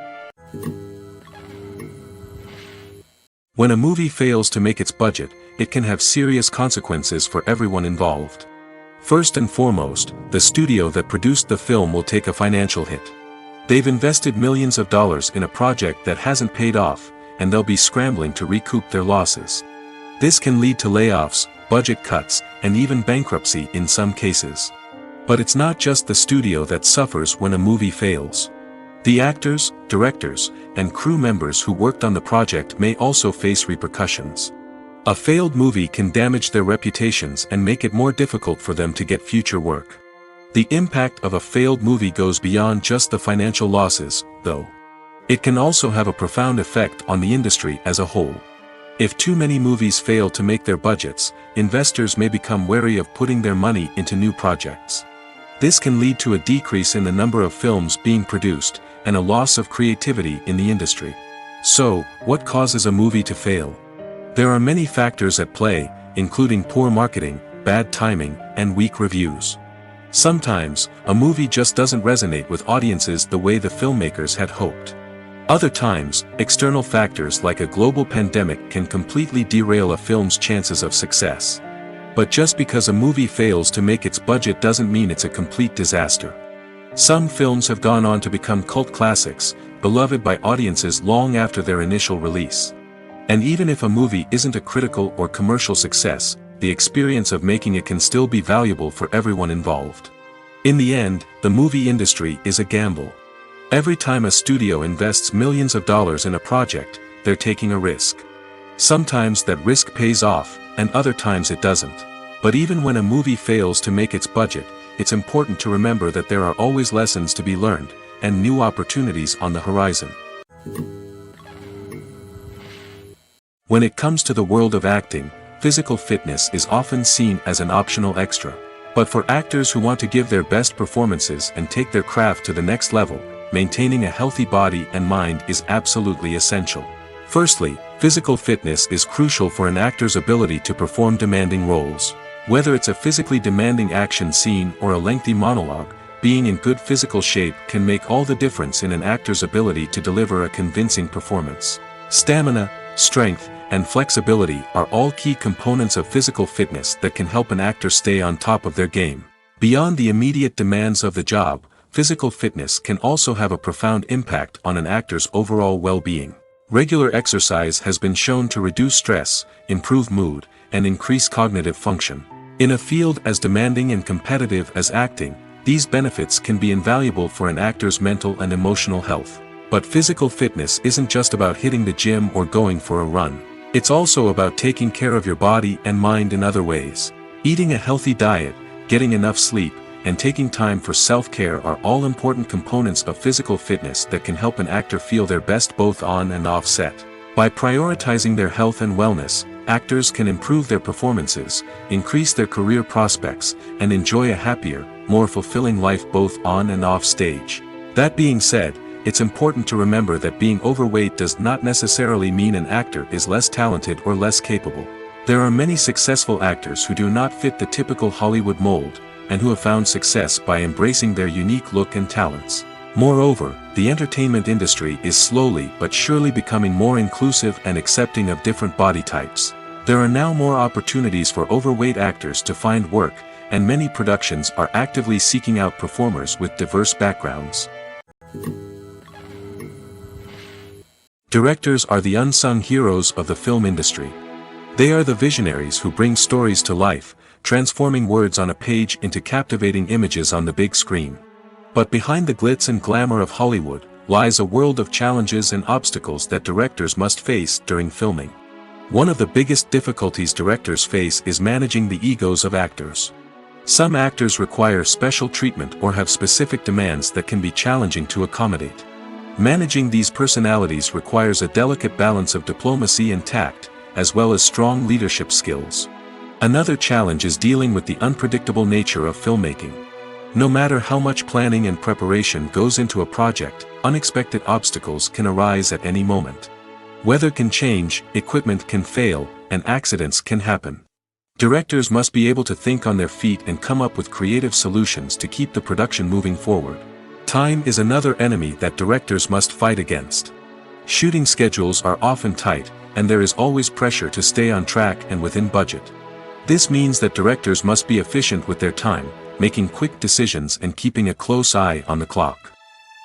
When a movie fails to make its budget, it can have serious consequences for everyone involved. First and foremost, the studio that produced the film will take a financial hit. They've invested millions of dollars in a project that hasn't paid off, and they'll be scrambling to recoup their losses. This can lead to layoffs, budget cuts, and even bankruptcy in some cases. But it's not just the studio that suffers when a movie fails. The actors, directors, and crew members who worked on the project may also face repercussions. A failed movie can damage their reputations and make it more difficult for them to get future work. The impact of a failed movie goes beyond just the financial losses, though. It can also have a profound effect on the industry as a whole. If too many movies fail to make their budgets, investors may become wary of putting their money into new projects. This can lead to a decrease in the number of films being produced, and a loss of creativity in the industry. So, what causes a movie to fail? There are many factors at play, including poor marketing, bad timing, and weak reviews. Sometimes, a movie just doesn't resonate with audiences the way the filmmakers had hoped. Other times, external factors like a global pandemic can completely derail a film's chances of success. But just because a movie fails to make its budget doesn't mean it's a complete disaster. Some films have gone on to become cult classics, beloved by audiences long after their initial release. And even if a movie isn't a critical or commercial success, the experience of making it can still be valuable for everyone involved. In the end, the movie industry is a gamble. Every time a studio invests millions of dollars in a project, they're taking a risk. Sometimes that risk pays off, and other times it doesn't. But even when a movie fails to make its budget, it's important to remember that there are always lessons to be learned, and new opportunities on the horizon. When it comes to the world of acting, physical fitness is often seen as an optional extra. But for actors who want to give their best performances and take their craft to the next level, maintaining a healthy body and mind is absolutely essential. Firstly, physical fitness is crucial for an actor's ability to perform demanding roles. Whether it's a physically demanding action scene or a lengthy monologue, being in good physical shape can make all the difference in an actor's ability to deliver a convincing performance. Stamina, strength, and flexibility are all key components of physical fitness that can help an actor stay on top of their game. Beyond the immediate demands of the job, physical fitness can also have a profound impact on an actor's overall well-being. Regular exercise has been shown to reduce stress, improve mood, and increase cognitive function. In a field as demanding and competitive as acting, these benefits can be invaluable for an actor's mental and emotional health. But physical fitness isn't just about hitting the gym or going for a run. It's also about taking care of your body and mind in other ways. Eating a healthy diet, getting enough sleep, and taking time for self-care are all important components of physical fitness that can help an actor feel their best both on and off set. By prioritizing their health and wellness, actors can improve their performances, increase their career prospects, and enjoy a happier, more fulfilling life both on and off stage. That being said, it's important to remember that being overweight does not necessarily mean an actor is less talented or less capable. There are many successful actors who do not fit the typical Hollywood mold, and who have found success by embracing their unique look and talents. Moreover, the entertainment industry is slowly but surely becoming more inclusive and accepting of different body types. There are now more opportunities for overweight actors to find work, and many productions are actively seeking out performers with diverse backgrounds. Directors are the unsung heroes of the film industry. They are the visionaries who bring stories to life, transforming words on a page into captivating images on the big screen. But behind the glitz and glamour of Hollywood lies a world of challenges and obstacles that directors must face during filming. One of the biggest difficulties directors face is managing the egos of actors. Some actors require special treatment or have specific demands that can be challenging to accommodate. Managing these personalities requires a delicate balance of diplomacy and tact, as well as strong leadership skills. Another challenge is dealing with the unpredictable nature of filmmaking. No matter how much planning and preparation goes into a project, unexpected obstacles can arise at any moment. Weather can change, equipment can fail, and accidents can happen. Directors must be able to think on their feet and come up with creative solutions to keep the production moving forward. Time is another enemy that directors must fight against. Shooting schedules are often tight, and there is always pressure to stay on track and within budget. This means that directors must be efficient with their time, making quick decisions and keeping a close eye on the clock.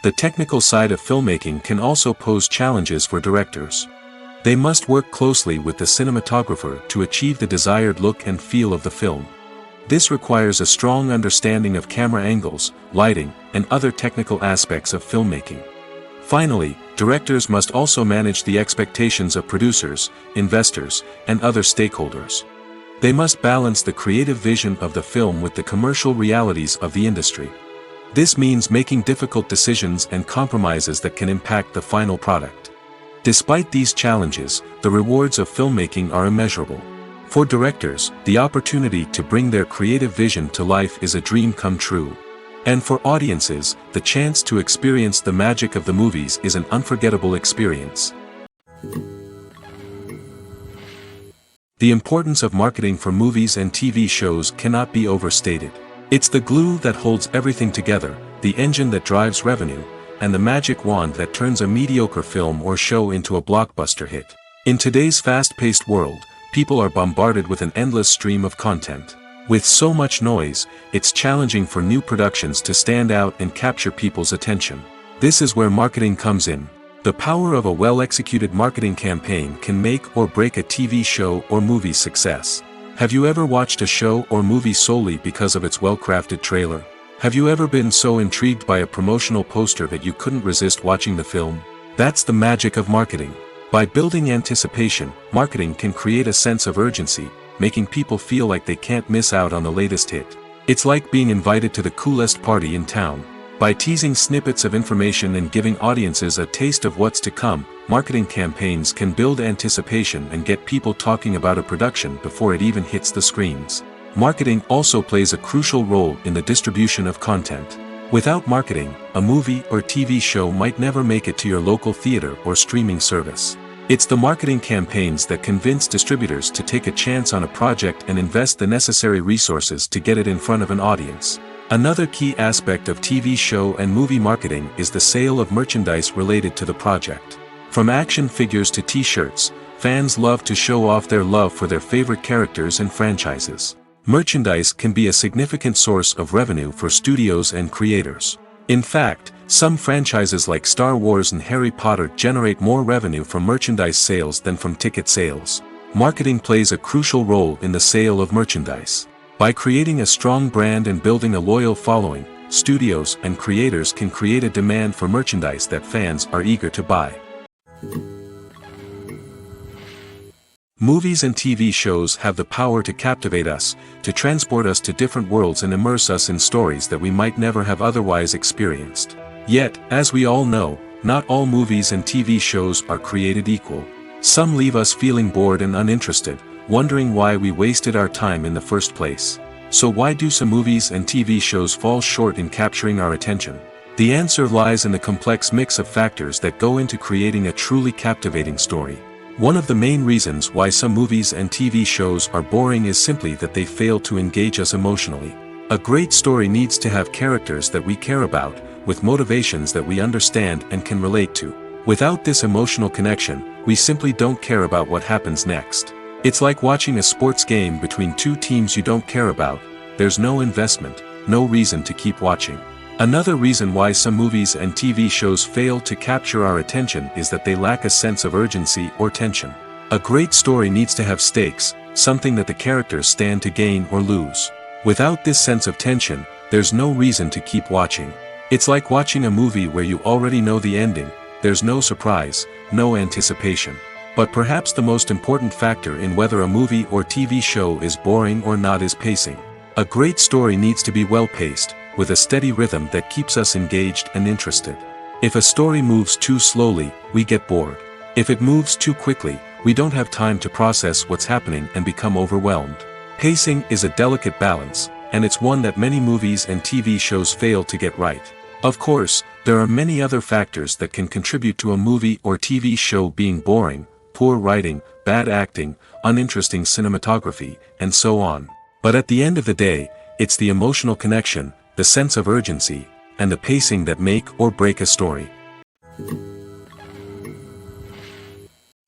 The technical side of filmmaking can also pose challenges for directors. They must work closely with the cinematographer to achieve the desired look and feel of the film. This requires a strong understanding of camera angles, lighting, and other technical aspects of filmmaking. Finally, directors must also manage the expectations of producers, investors, and other stakeholders. They must balance the creative vision of the film with the commercial realities of the industry. This means making difficult decisions and compromises that can impact the final product. Despite these challenges, the rewards of filmmaking are immeasurable. For directors, the opportunity to bring their creative vision to life is a dream come true. And for audiences, the chance to experience the magic of the movies is an unforgettable experience. The importance of marketing for movies and TV shows cannot be overstated. It's the glue that holds everything together, the engine that drives revenue, and the magic wand that turns a mediocre film or show into a blockbuster hit. In today's fast-paced world, people are bombarded with an endless stream of content. With so much noise, it's challenging for new productions to stand out and capture people's attention. This is where marketing comes in. The power of a well-executed marketing campaign can make or break a TV show or movie's success. Have you ever watched a show or movie solely because of its well-crafted trailer? Have you ever been so intrigued by a promotional poster that you couldn't resist watching the film? That's the magic of marketing. By building anticipation, marketing can create a sense of urgency, making people feel like they can't miss out on the latest hit. It's like being invited to the coolest party in town. By teasing snippets of information and giving audiences a taste of what's to come, marketing campaigns can build anticipation and get people talking about a production before it even hits the screens. Marketing also plays a crucial role in the distribution of content. Without marketing, a movie or TV show might never make it to your local theater or streaming service. It's the marketing campaigns that convince distributors to take a chance on a project and invest the necessary resources to get it in front of an audience. Another key aspect of TV show and movie marketing is the sale of merchandise related to the project. From action figures to t-shirts, fans love to show off their love for their favorite characters and franchises. Merchandise can be a significant source of revenue for studios and creators. In fact, some franchises like Star Wars and Harry Potter generate more revenue from merchandise sales than from ticket sales. Marketing plays a crucial role in the sale of merchandise. By creating a strong brand and building a loyal following, studios and creators can create a demand for merchandise that fans are eager to buy. Movies and TV shows have the power to captivate us, to transport us to different worlds and immerse us in stories that we might never have otherwise experienced. Yet, as we all know, not all movies and TV shows are created equal. Some leave us feeling bored and uninterested, wondering why we wasted our time in the first place. So why do some movies and TV shows fall short in capturing our attention? The answer lies in the complex mix of factors that go into creating a truly captivating story. One of the main reasons why some movies and TV shows are boring is simply that they fail to engage us emotionally. A great story needs to have characters that we care about, with motivations that we understand and can relate to. Without this emotional connection, we simply don't care about what happens next. It's like watching a sports game between two teams you don't care about. There's no investment, no reason to keep watching. Another reason why some movies and TV shows fail to capture our attention is that they lack a sense of urgency or tension. A great story needs to have stakes, something that the characters stand to gain or lose. Without this sense of tension, there's no reason to keep watching. It's like watching a movie where you already know the ending. There's no surprise, no anticipation. But perhaps the most important factor in whether a movie or TV show is boring or not is pacing. A great story needs to be well-paced, with a steady rhythm that keeps us engaged and interested. If a story moves too slowly, we get bored. If it moves too quickly, we don't have time to process what's happening and become overwhelmed. Pacing is a delicate balance, and it's one that many movies and TV shows fail to get right. Of course, there are many other factors that can contribute to a movie or TV show being boring: poor writing, bad acting, uninteresting cinematography, and so on. But at the end of the day, it's the emotional connection, the sense of urgency, and the pacing that make or break a story.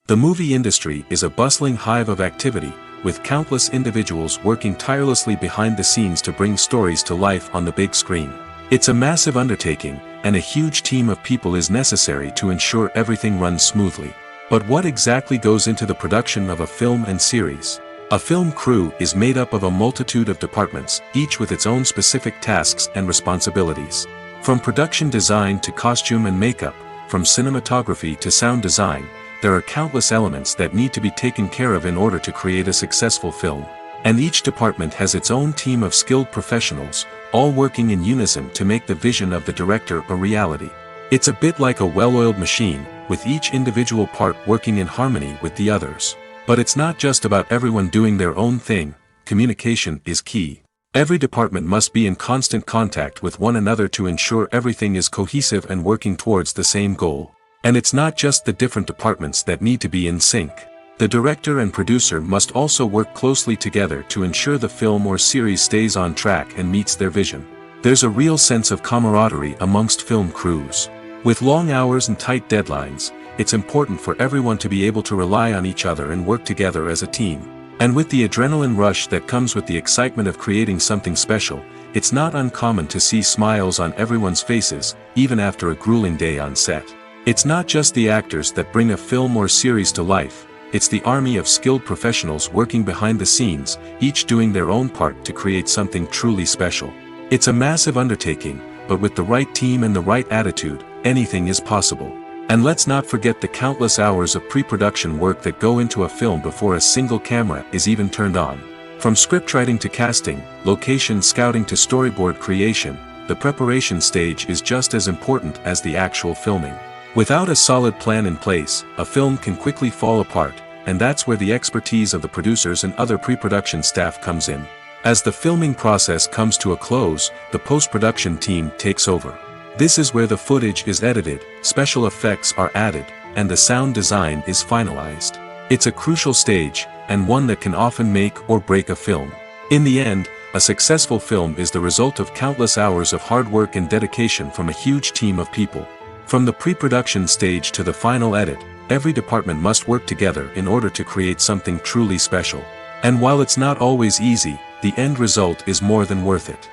The movie industry is a bustling hive of activity, with countless individuals working tirelessly behind the scenes to bring stories to life on the big screen. It's a massive undertaking, and a huge team of people is necessary to ensure everything runs smoothly. But what exactly goes into the production of a film and series? A film crew is made up of a multitude of departments, each with its own specific tasks and responsibilities. From production design to costume and makeup, from cinematography to sound design, there are countless elements that need to be taken care of in order to create a successful film. And each department has its own team of skilled professionals, all working in unison to make the vision of the director a reality. It's a bit like a well-oiled machine, with each individual part working in harmony with the others. But it's not just about everyone doing their own thing. Communication is key. Every department must be in constant contact with one another to ensure everything is cohesive and working towards the same goal. And it's not just the different departments that need to be in sync. The director and producer must also work closely together to ensure the film or series stays on track and meets their vision. There's a real sense of camaraderie amongst film crews. With long hours and tight deadlines, it's important for everyone to be able to rely on each other and work together as a team. And with the adrenaline rush that comes with the excitement of creating something special, it's not uncommon to see smiles on everyone's faces, even after a grueling day on set. It's not just the actors that bring a film or series to life, it's the army of skilled professionals working behind the scenes, each doing their own part to create something truly special. It's a massive undertaking, but with the right team and the right attitude, anything is possible. And let's not forget the countless hours of pre-production work that go into a film before a single camera is even turned on. From scriptwriting to casting, location scouting to storyboard creation, the preparation stage is just as important as the actual filming. Without a solid plan in place, a film can quickly fall apart, and that's where the expertise of the producers and other pre-production staff comes in. As the filming process comes to a close, the post-production team takes over. This is where the footage is edited, special effects are added, and the sound design is finalized. It's a crucial stage, and one that can often make or break a film. In the end, a successful film is the result of countless hours of hard work and dedication from a huge team of people. From the pre-production stage to the final edit, every department must work together in order to create something truly special. And while it's not always easy, the end result is more than worth it.